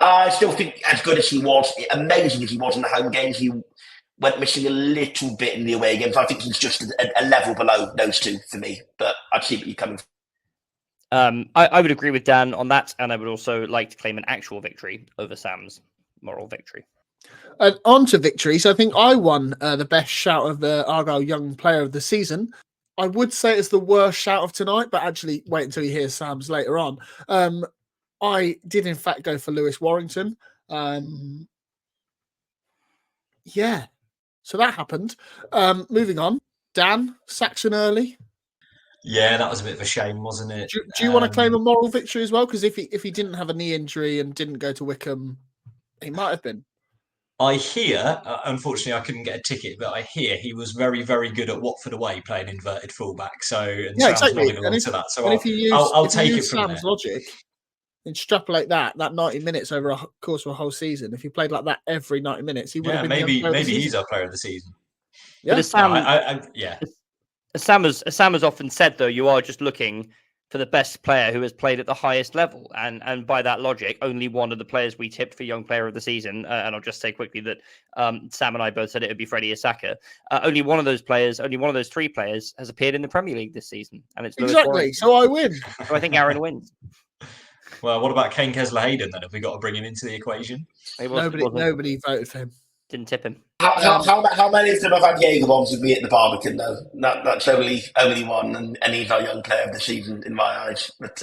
I still think as good as he was, amazing as he was in the home games, he went missing a little bit in the away games. I think he's just a level below those two for me, but I'd see what you're coming from. I would agree with Dan on that, and I would also like to claim an actual victory over Sam's moral victory. On to victories. I think I won the best shout of the Argyle Young Player of the Season. I would say it's the worst shout of tonight, but actually wait until you hear Sam's later on. I did, in fact, go for Lewis Warrington. Yeah, so that happened. Moving on. Dan, Saxon early. Yeah, that was a bit of a shame, wasn't it? Do you want to claim a moral victory as well? Because if he didn't have a knee injury and didn't go to Wickham, he might have been. I hear, unfortunately, I couldn't get a ticket, but I hear he was very, very good at Watford away playing inverted fullback. So, yeah, exactly. I'll take it from Sam's logic, extrapolate that 90 minutes over a course of a whole season. If he played like that every 90 minutes, he would have been. Maybe he's our player of the season. Yeah, but as Sam has often said, though, you are just looking for the best player who has played at the highest level, and by that logic, only one of the players we tipped for Young Player of the Season, and I'll just say quickly that Sam and I both said it would be Freddie Asaka. Only one of those 3 players has appeared in the Premier League this season, and it's exactly. So I win. So I think Aaron wins. Well, what about Kane Kessler-Hayden then? Have we got to bring him into the equation? Nobody voted for him. Didn't tip him. How many of them have had Jaeger bombs with me at the Barbican, though? That's only one, and he's our Young Player of the Season in my eyes. But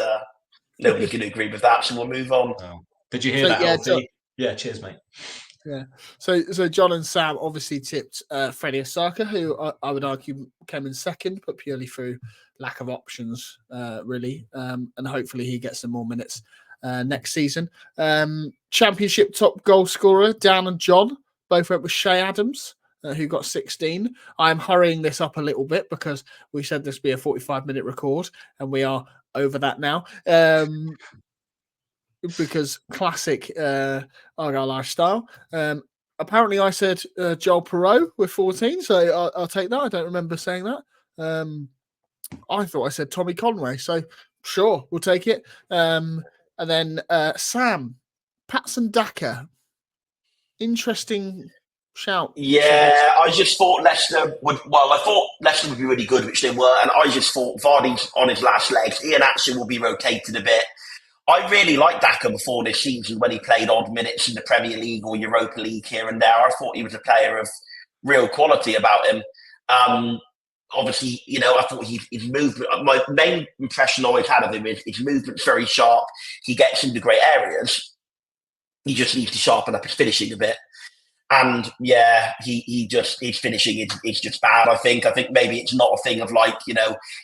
nobody can agree with that, so we'll move on. Oh. Did you hear that, Alfie? Yeah, cheers, mate. Yeah. So John and Sam obviously tipped Freddie Osaka, who I would argue came in second, but purely through lack of options, really. And hopefully he gets some more minutes next season. Championship top goal scorer, Dan and John, both went with Shay Adams, who got 16. I'm hurrying this up a little bit because we said this would be a 45-minute record, and we are over that now. Because classic Argyle lifestyle. Apparently, I said Joel Perreault with 14, so I'll take that. I don't remember saying that. I thought I said Tommy Conway, so sure, we'll take it. And then Sam, Patson Daka. Interesting shout. Yeah, I just thought Leicester would. Well, I thought Leicester would be really good, which they were, and I just thought Vardy's on his last legs. Ian Atson will be rotated a bit. I really liked Daka before this season when he played odd minutes in the Premier League or Europa League here and there. I thought he was a player of real quality about him. Obviously, I thought his movement, my main impression I always had of him is his movement's very sharp. He gets into great areas. He just needs to sharpen up his finishing a bit. And yeah, his finishing is just bad. I think maybe it's not a thing of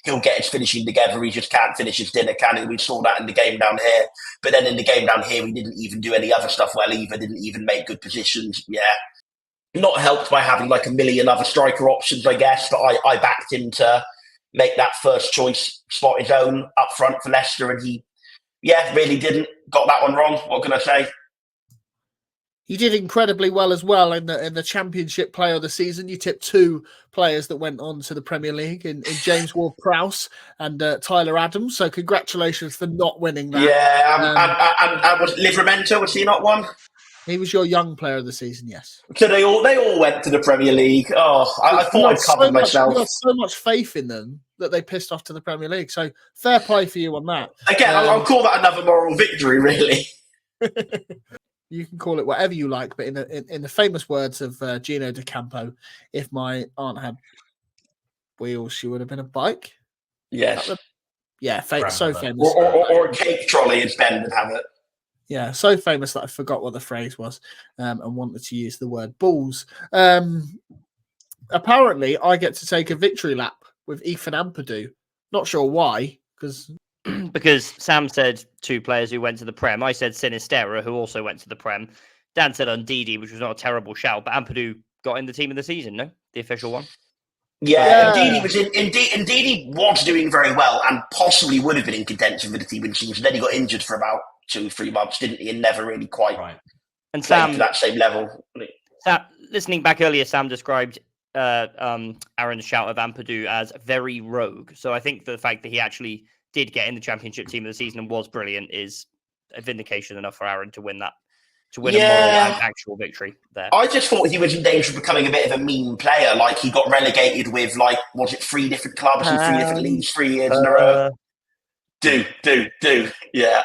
he'll get his finishing together. He just can't finish his dinner, can he? We saw that in the game down here. But then in the game down here, he didn't even do any other stuff well either. Didn't even make good positions. Yeah, not helped by having a million other striker options, I guess. But I backed him to make that first choice spot his own up front for Leicester, and he really didn't. Got that one wrong. What can I say? You did incredibly well as well in the Championship Player of the Season. You tipped two players that went on to the Premier League in James Ward-Prowse and Tyler Adams. So congratulations for not winning that. Yeah, and was Livramento, was he not one? He was your Young Player of the Season, yes. So they all went to the Premier League. Oh, I thought I'd covered myself. You had so much faith in them that they pissed off to the Premier League. So fair play for you on that. Again, I'll call that another moral victory, really. You can call it whatever you like, but in the famous words of Gino De Campo, if my aunt had wheels, she would have been a bike. Yes. So famous. Or a cake trolley, as Ben would have it. Yeah, so famous that I forgot what the phrase was and wanted to use the word balls. Apparently, I get to take a victory lap with Ethan Ampadu. Not sure why, because Sam said two players who went to the Prem. I said Sinistera, who also went to the Prem. Dan said Ndidi, which was not a terrible shout, but Ampadu got in the team of the season, no? The official one? Yeah. Ndidi was doing very well and possibly would have been in contention for the team of the season. Then he got injured for about 2-3 months, didn't he? And never really quite and Sam to that same level. Sam, listening back earlier, Sam described Aaron's shout of Ampadu as very rogue. So I think the fact that he actually did get in the Championship team of the season and was brilliant is a vindication enough for Aaron to win a moral and actual victory there. I just thought he was in danger of becoming a bit of a meme player. Like he got relegated with was it 3 different clubs and 3 different leagues 3 years in a row? Yeah.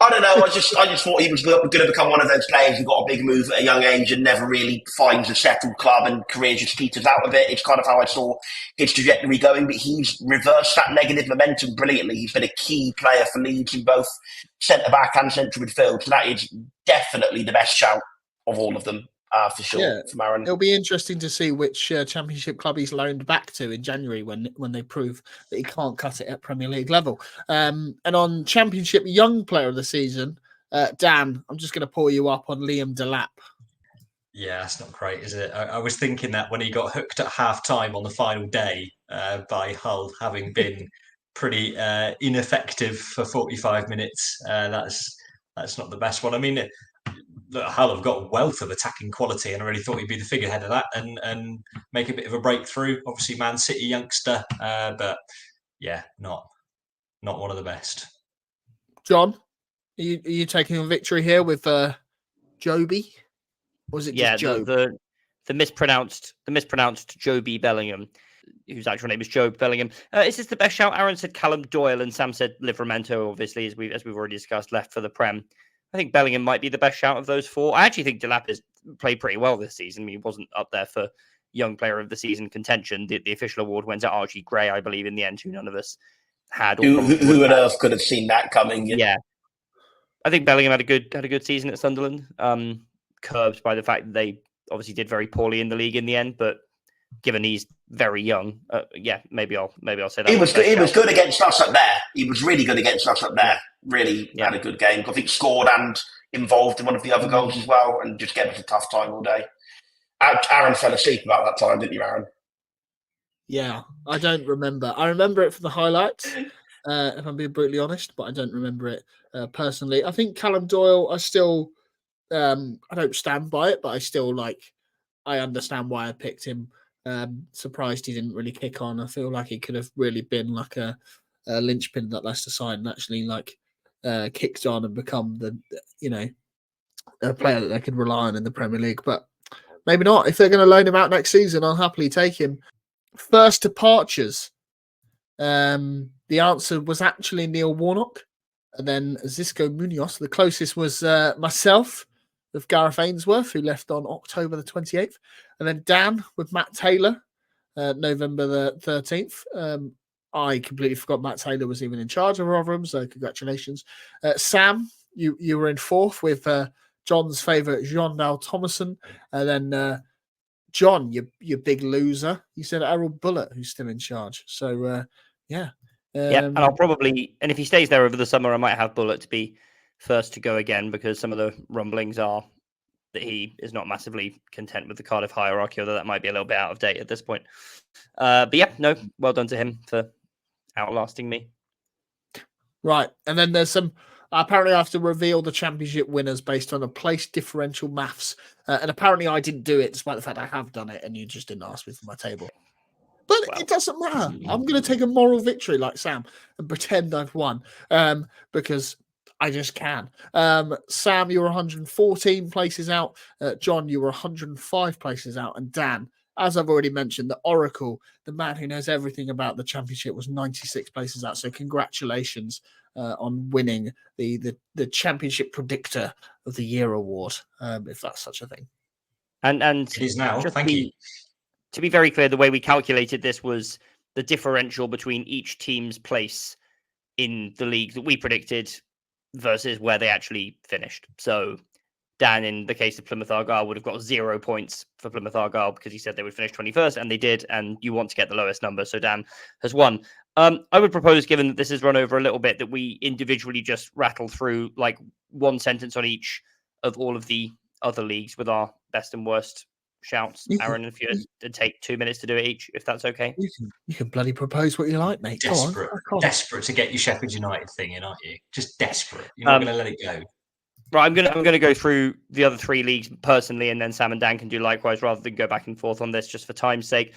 I don't know. I just thought he was going to become one of those players who got a big move at a young age and never really finds a settled club and career just peters out a bit. It's kind of how I saw his trajectory going, but he's reversed that negative momentum brilliantly. He's been a key player for Leeds in both centre-back and central midfield. So that is definitely the best shout of all of them, for sure, from Aaron. It'll be interesting to see which Championship club he's loaned back to in January when they prove that he can't cut it at Premier League level. And on Championship Young Player of the Season, Dan, I'm just going to pull you up on Liam Delap. Yeah, that's not great, is it? I was thinking that when he got hooked at half-time on the final day by Hull, having been pretty ineffective for 45 minutes, that's not the best one. I mean, look, Hull have got a wealth of attacking quality, and I really thought he'd be the figurehead of that and make a bit of a breakthrough. Obviously, Man City youngster, but yeah, not one of the best. John, are you taking a victory here with Joby? Or was it just Job? The mispronounced Joby Bellingham, whose actual name is Job Bellingham. Is this the best shout? Aaron said Callum Doyle, and Sam said Livramento. Obviously, as we've already discussed, left for the Prem. I think Bellingham might be the best shout of those 4. I actually think Delap has played pretty well this season. I mean, he wasn't up there for Young Player of the Season contention. The official award went to Archie Gray, I believe, in the end, who none of us had. Who on earth could have seen that coming? Yeah. I think Bellingham had a good season at Sunderland. curbed by the fact that they obviously did very poorly in the league in the end. But given he's very young, maybe I'll say that. He was good. He was good against us up there. He was really good against us up there. Really had a good game. I think scored and involved in one of the other goals as well, and just gave us a tough time all day. Aaron fell asleep about that time, didn't you, Aaron? Yeah, I don't remember. I remember it from the highlights, if I'm being brutally honest, but I don't remember it personally. I think Callum Doyle, I still, I don't stand by it, but I still I understand why I picked him. Surprised he didn't really kick on. I feel like he could have really been like a linchpin that Leicester side and actually kicked on and become a player that they could rely on in the Premier League. But maybe not. If they're going to loan him out next season, I'll happily take him. First departures. The answer was actually Neil Warnock and then Xisco Munoz. The closest was myself with Gareth Ainsworth, who left on October the 28th. And then Dan with Matt Taylor, November the 13th. I completely forgot Matt Taylor was even in charge of Rotherham, so congratulations. Sam, you were in fourth with John's favourite, Jean Dal Thomason. And then John, you big loser. You said Errol Bullitt, who's still in charge. So, yeah. And I'll probably, and if he stays there over the summer, I might have Bullitt to be first to go again, because some of the rumblings are that he is not massively content with the Cardiff hierarchy, although that might be a little bit out of date at this point. But yeah, no, well done to him for outlasting me. Right. And then there's some, apparently I have to reveal the championship winners based on a place differential maths. And apparently I didn't do it, despite the fact I have done it, and you just didn't ask me for my table. But it doesn't matter. I'm going to take a moral victory like Sam and pretend I've won, because I just can. Sam, you were 114 places out. John, you were 105 places out. And Dan, as I've already mentioned, the Oracle, the man who knows everything about the championship, was 96 places out. So congratulations on winning the Championship Predictor of the Year award, if that's such a thing. And it is now. Thank you. To be very clear, the way we calculated this was the differential between each team's place in the league that we predicted versus where they actually finished. So Dan, in the case of Plymouth Argyle, would have got 0 points for Plymouth Argyle because he said they would finish 21st, and they did, and you want to get the lowest number, so Dan has won. I would propose, given that this has run over a little bit, that we individually just rattle through like one sentence on each of all of the other leagues with our best and worst shouts. Aaron, if you take 2 minutes to do it each, if that's okay. You can bloody propose what you like, mate. Desperate to get your Sheffield United thing in, aren't you? Just desperate. You're not going to let it go. Right, I'm gonna go through the other three leagues personally, and then Sam and Dan can do likewise, rather than go back and forth on this just for time's sake.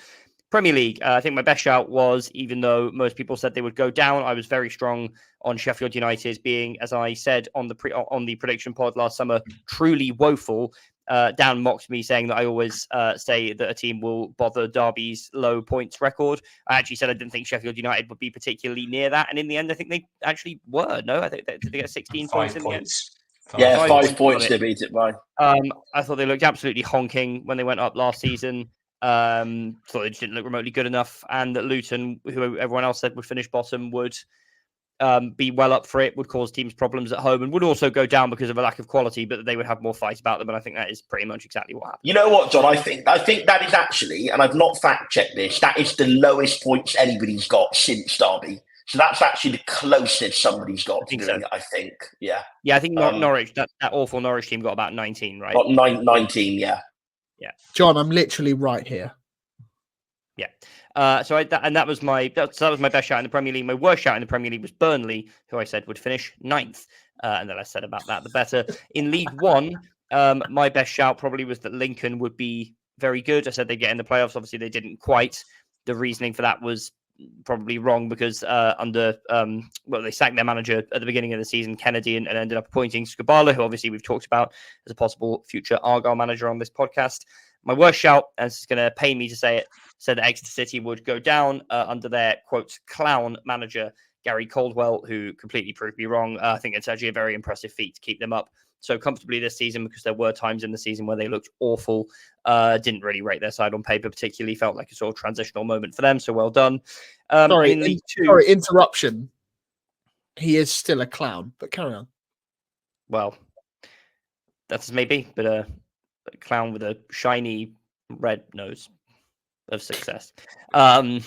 Premier League, I think my best shout was, even though most people said they would go down, I was very strong on Sheffield United being, as I said on the prediction pod last summer, truly woeful. Dan mocked me saying that I always say that a team will bother Derby's low points record. I actually said I didn't think Sheffield United would be particularly near that, and in the end, I think they actually were. No, I think did they get 16 points in the end? 5 points they beat it by. I thought they looked absolutely honking when they went up last season. Thought they just didn't look remotely good enough, and that Luton, who everyone else said would finish bottom, would be well up for it, would cause teams problems at home, and would also go down because of a lack of quality, but they would have more fight about them. And I think that is pretty much exactly what happened. You know what, John? I think that is actually, and I've not fact checked this, that is the lowest points anybody's got since Derby. So that's actually the closest somebody's got to doing it, I think. Yeah. Yeah, I think Norwich, that awful Norwich team got about 19, right? Got 19, yeah. Yeah. John, I'm literally right here. Yeah. That was my best shout in the Premier League. My worst shout in the Premier League was Burnley, who I said would finish 9th. And the less said about that, the better. In League One, my best shout probably was that Lincoln would be very good. I said they'd get in the playoffs. Obviously, they didn't quite. The reasoning for that was probably wrong because they sacked their manager at the beginning of the season, Kennedy, and ended up appointing Skubala, who obviously we've talked about as a possible future Argyle manager on this podcast. My worst shout, and this is going to pain me to say it, said that Exeter City would go down under their, quote, clown manager, Gary Caldwell, who completely proved me wrong. I think it's actually a very impressive feat to keep them up so comfortably this season, because there were times in the season where they looked awful. Didn't really rate their side on paper particularly. Felt like a sort of transitional moment for them, so well done. Sorry, interruption. He is still a clown, but carry on. Well, that's as may be, but clown with a shiny red nose of success. And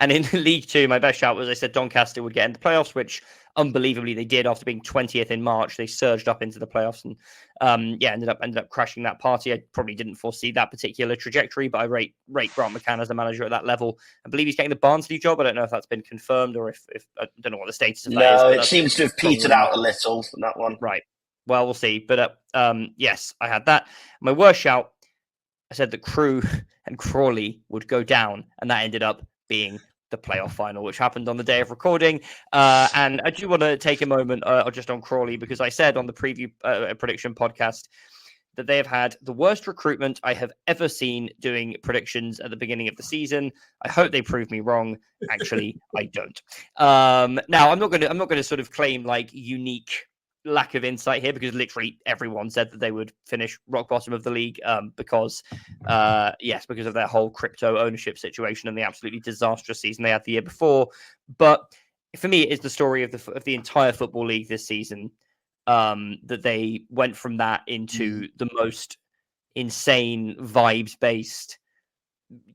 in League Two, my best shout was I said Doncaster would get in the playoffs, which unbelievably they did. After being 20th in March, they surged up into the playoffs and ended up crashing that party. I probably didn't foresee that particular trajectory, but I rate Grant McCann as a manager at that level. I believe he's getting the Barnsley job. I don't know if that's been confirmed or if I don't know what the status of that is. No, it seems to have petered out a little, that one. Right. Well, we'll see. But yes, I had that. My worst shout, I said that Crewe and Crawley would go down, and that ended up being the playoff final, which happened on the day of recording. And I do want to take a moment just on Crawley, because I said on the preview prediction podcast that they have had the worst recruitment I have ever seen doing predictions at the beginning of the season. I hope they prove me wrong. Actually, I don't. Now, I'm not going to sort of claim like unique lack of insight here, because literally everyone said that they would finish rock bottom of the league because of their whole crypto ownership situation and the absolutely disastrous season they had the year before. But for me, it's the story of the entire football league this season, that they went from that into the most insane vibes-based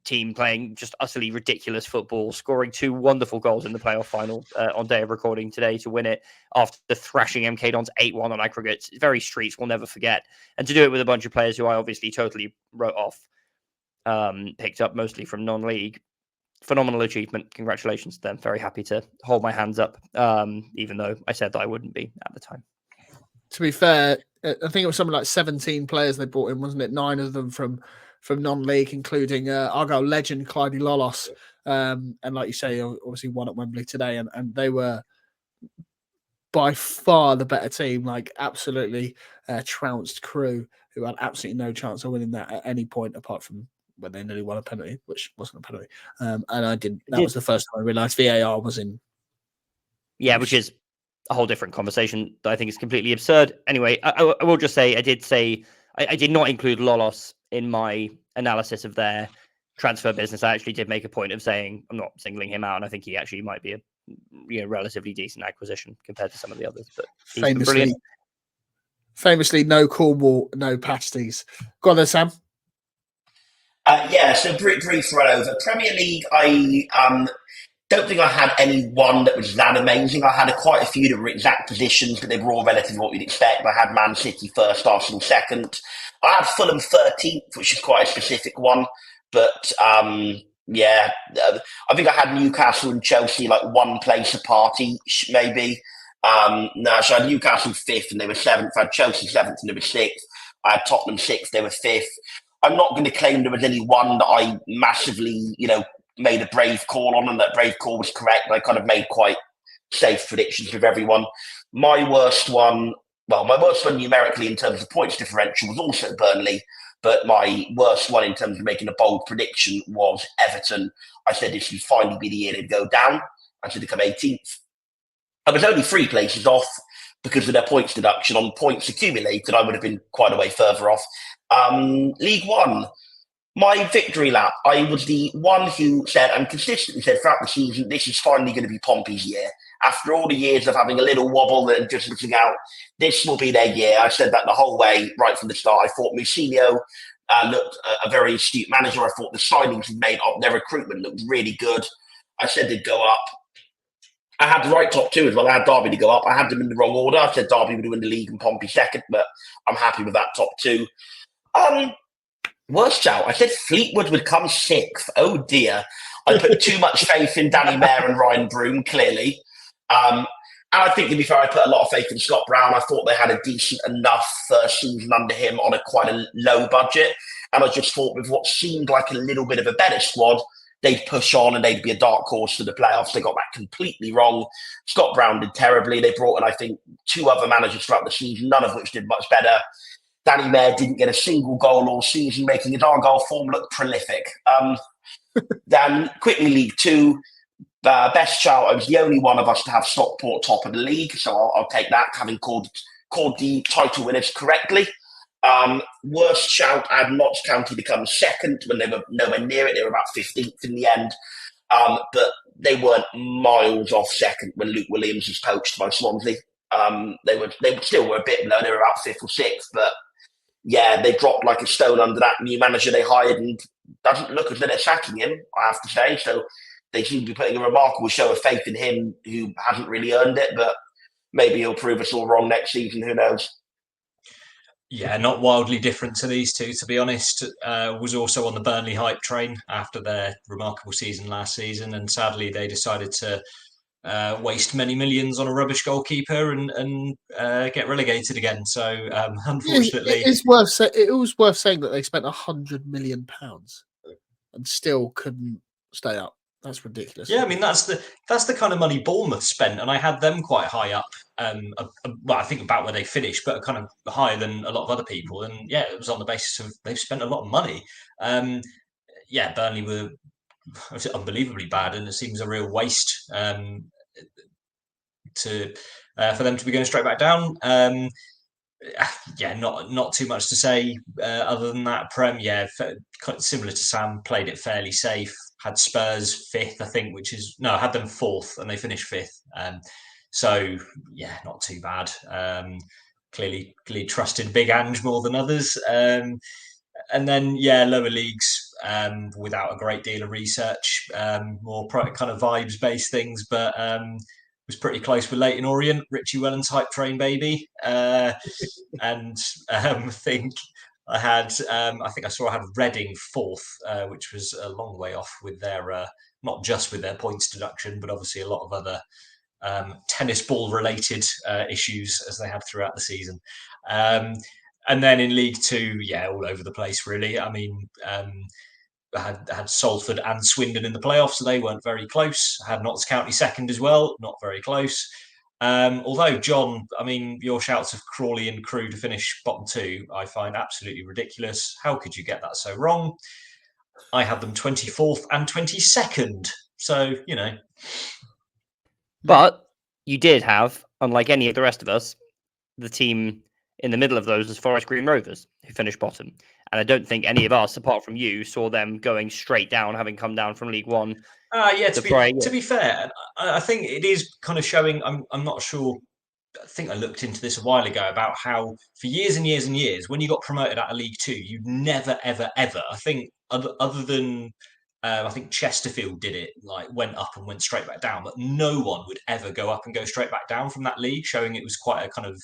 team playing just utterly ridiculous football, scoring 2 wonderful goals in the playoff final on day of recording today to win it after thrashing MK Dons 8-1 on aggregates. Very streets, we'll never forget. And to do it with a bunch of players who I obviously totally wrote off, picked up mostly from non-league. Phenomenal achievement. Congratulations to them. Very happy to hold my hands up, even though I said that I wouldn't be at the time. To be fair, I think it was something like 17 players they brought in, wasn't it? 9 of them from non-league, including Argyle legend Clyde Lolos. And like you say, obviously won at Wembley today, and they were by far the better team, like absolutely trounced Crewe, who had absolutely no chance of winning that at any point apart from when they nearly won a penalty, which wasn't a penalty. And I didn't. That was the first time I realised VAR was in. Yeah, which is a whole different conversation that I think is completely absurd. Anyway, I will just say I did not include Lolos in my analysis of their transfer business. I actually did make a point of saying I'm not singling him out, and I think he actually might be a relatively decent acquisition compared to some of the others. But he's been brilliant. Famously, no Cornwall, no pasties. Go on there, Sam. So brief run over Premier League. I don't think I had any one that was that amazing. I had quite a few that were exact positions, but they were all relative what you'd expect. I had Man City first, Arsenal second. I had Fulham 13th, which is quite a specific one. But I think I had Newcastle and Chelsea like one place apart each, maybe. So I had Newcastle 5th and they were 7th. I had Chelsea 7th and they were 6th. I had Tottenham 6th, they were 5th. I'm not going to claim there was any one that I massively, made a brave call on, and that brave call was correct. I kind of made quite safe predictions with everyone. My worst one numerically in terms of points differential was also Burnley, but my worst one in terms of making a bold prediction was Everton. I said this would finally be the year they'd go down. I said they'd come 18th. I was only 3 places off because of their points deduction. On points accumulated, I would have been quite a way further off. League One. My victory lap, I was the one who said, and consistently said throughout the season, this is finally going to be Pompey's year. After all the years of having a little wobble and just missing out, this will be their year. I said that the whole way, right from the start. I thought Musilio looked a very astute manager. I thought the signings he made up, their recruitment looked really good. I said they'd go up. I had the right top 2 as well. I had Derby to go up. I had them in the wrong order. I said Derby would win the league and Pompey second, but I'm happy with that top 2. Worst shout, I said Fleetwood would come 6th. Oh dear. I put too much faith in Danny Mayer and Ryan Broom, clearly. And I think, to be fair, I put a lot of faith in Scott Brown. I thought they had a decent enough first season under him on quite a low budget. And I just thought with what seemed like a little bit of a better squad, they'd push on and they'd be a dark horse to the playoffs. They got that completely wrong. Scott Brown did terribly. They brought in, I think, 2 other managers throughout the season, none of which did much better. Danny Mayer didn't get a single goal all season, making his Argyle form look prolific. Then quickly League Two, best shout. I was the only one of us to have Stockport top of the league, so I'll take that, having called the title winners correctly. Worst shout, I had Notts County become second when they were nowhere near it. They were about 15th in the end, but they weren't miles off second when Luke Williams was poached by Swansea. They still were a bit low. They were about 5th or 6th, but they dropped like a stone under that new manager they hired, and doesn't look as though they're sacking him, I have to say. So they seem to be putting a remarkable show of faith in him, who hasn't really earned it, but maybe he'll prove us all wrong next season. Who knows? Yeah, not wildly different to these two, to be honest. Was also on the Burnley hype train after their remarkable season last season, and sadly they decided to waste many millions on a rubbish goalkeeper and get relegated again. So unfortunately, it was worth saying that they spent £100 million and still couldn't stay up. That's ridiculous. Yeah, I mean that's the kind of money Bournemouth spent, and I had them quite high up. Well, I think about where they finished, but kind of higher than a lot of other people. And yeah, it was on the basis of they've spent a lot of money. Yeah, Burnley were unbelievably bad, and it seems a real waste for them to be going straight back down. Yeah, not too much to say other than that. Prem, yeah, similar to Sam, played it fairly safe. Had Spurs fifth, I think, had them fourth, and they finished fifth. So yeah, not too bad. Clearly trusted Big Ange more than others. And then yeah, lower leagues without a great deal of research, more kind of vibes based things, but was pretty close with Leyton Orient, Richie Wellens hype train baby, and think I had Reading fourth, which was a long way off with their not just with their points deduction, but obviously a lot of other tennis ball related issues as they had throughout the season. And then in League Two, yeah, all over the place really. I mean, had Salford and Swindon in the playoffs, so they weren't very close. Had Notts County second as well, not very close. Although, John, I mean, your shouts of Crawley and Crewe to finish bottom two, I find absolutely ridiculous. How could you get that so wrong? I had them 24th and 22nd. So, you know. But you did have, unlike any of the rest of us, the team in the middle of those was Forest Green Rovers, who finished bottom. And I don't think any of us, apart from you, saw them going straight down, having come down from League One. Yeah, to be fair, I think it is kind of showing. I'm not sure. I think I looked into this a while ago about how for years and years and years, when you got promoted out of League Two, you never, ever, ever. I think other than I think Chesterfield did it, like went up and went straight back down, but no one would ever go up and go straight back down from that league, showing it was quite a kind of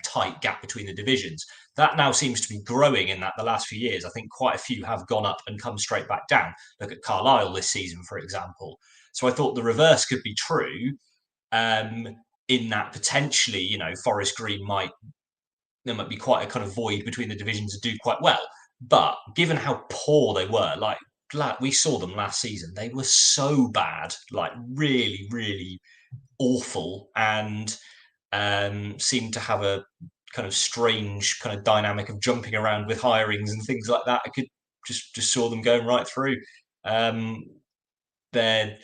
tight gap between the divisions. That now seems to be growing in that the last few years. I think quite a few have gone up and come straight back down. Look at Carlisle this season, for example. So I thought the reverse could be true in that potentially, you know, Forest Green there might be quite a kind of void between the divisions and do quite well. But given how poor they were, like we saw them last season, they were so bad, like really, really awful, and seemed to have a kind of strange kind of dynamic of jumping around with hirings and things like that. I could just saw them going right through. They're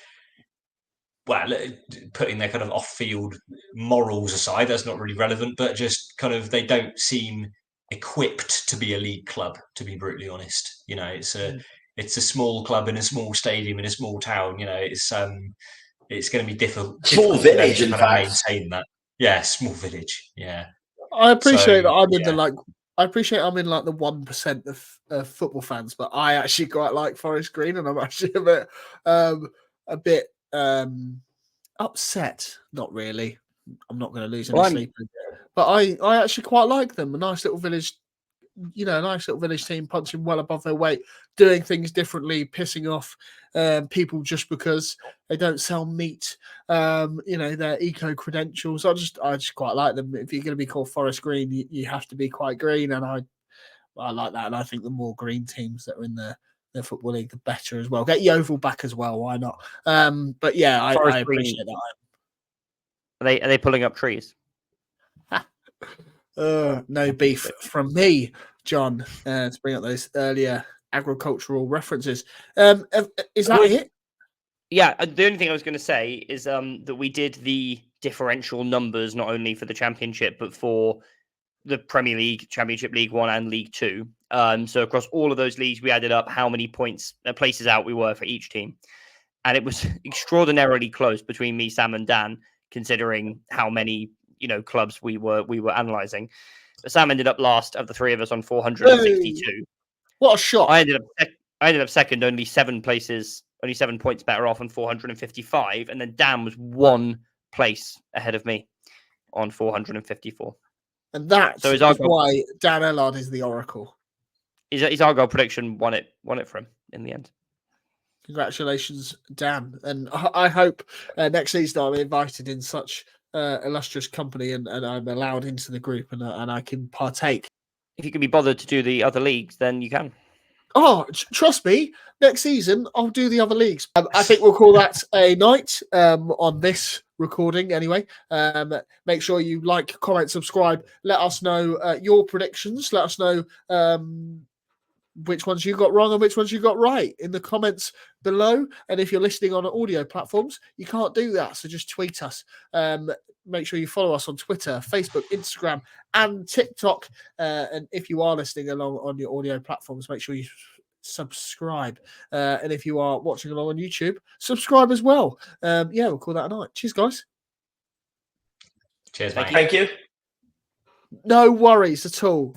putting their kind of off-field morals aside, that's not really relevant, but just kind of they don't seem equipped to be a league club, to be brutally honest. You know, it's a small club in a small stadium in a small town. You know, it's going to be difficult. Small village, in fact. Maintain that. Yeah, small village. Yeah, I appreciate that I'm in I appreciate I'm in like the 1% of football fans, but I actually quite like Forest Green, and I'm actually a bit upset. Not really. I'm not going to lose any sleep, but I actually quite like them. A nice little village. You know, a nice little village team punching well above their weight, doing things differently, pissing off people just because they don't sell meat. You know, their eco credentials. I just quite like them. If you're going to be called Forest Green, you have to be quite green, and I like that. And I think the more green teams that are in the football league, the better as well. Get Yeovil back as well. Why not? But yeah, I appreciate that. Are they pulling up trees? No beef from me, John, to bring up those earlier agricultural references. Is that it? Yeah, the only thing I was going to say is that we did the differential numbers not only for the Championship, but for the Premier League, Championship, League One and League Two. So across all of those leagues, we added up how many places out we were for each team. And it was extraordinarily close between me, Sam and Dan, considering how many clubs we were analysing. But Sam ended up last of the three of us on 462. What a shot! I ended up second, only 7 points better off on 455, and then Dan was 1 place ahead of me on 454. And that's So why Dan Ellard is the oracle. His Argyle prediction won it for him in the end. Congratulations, Dan. And I hope next season I'm invited in such illustrious company and I'm allowed into the group and I can partake. If you can be bothered to do the other leagues, then you can. Oh, trust me, next season I'll do the other leagues. I think we'll call that a night on this recording anyway. Make sure you like, comment, subscribe. Let us know your predictions. Let us know which ones you got wrong and which ones you got right in the comments below. And if you're listening on audio platforms, you can't do that. So just tweet us. Make sure you follow us on Twitter, Facebook, Instagram, and TikTok. And if you are listening along on your audio platforms, make sure you subscribe. And if you are watching along on YouTube, subscribe as well. We'll call that a night. Cheers, guys. Cheers, mate. Thank you. No worries at all.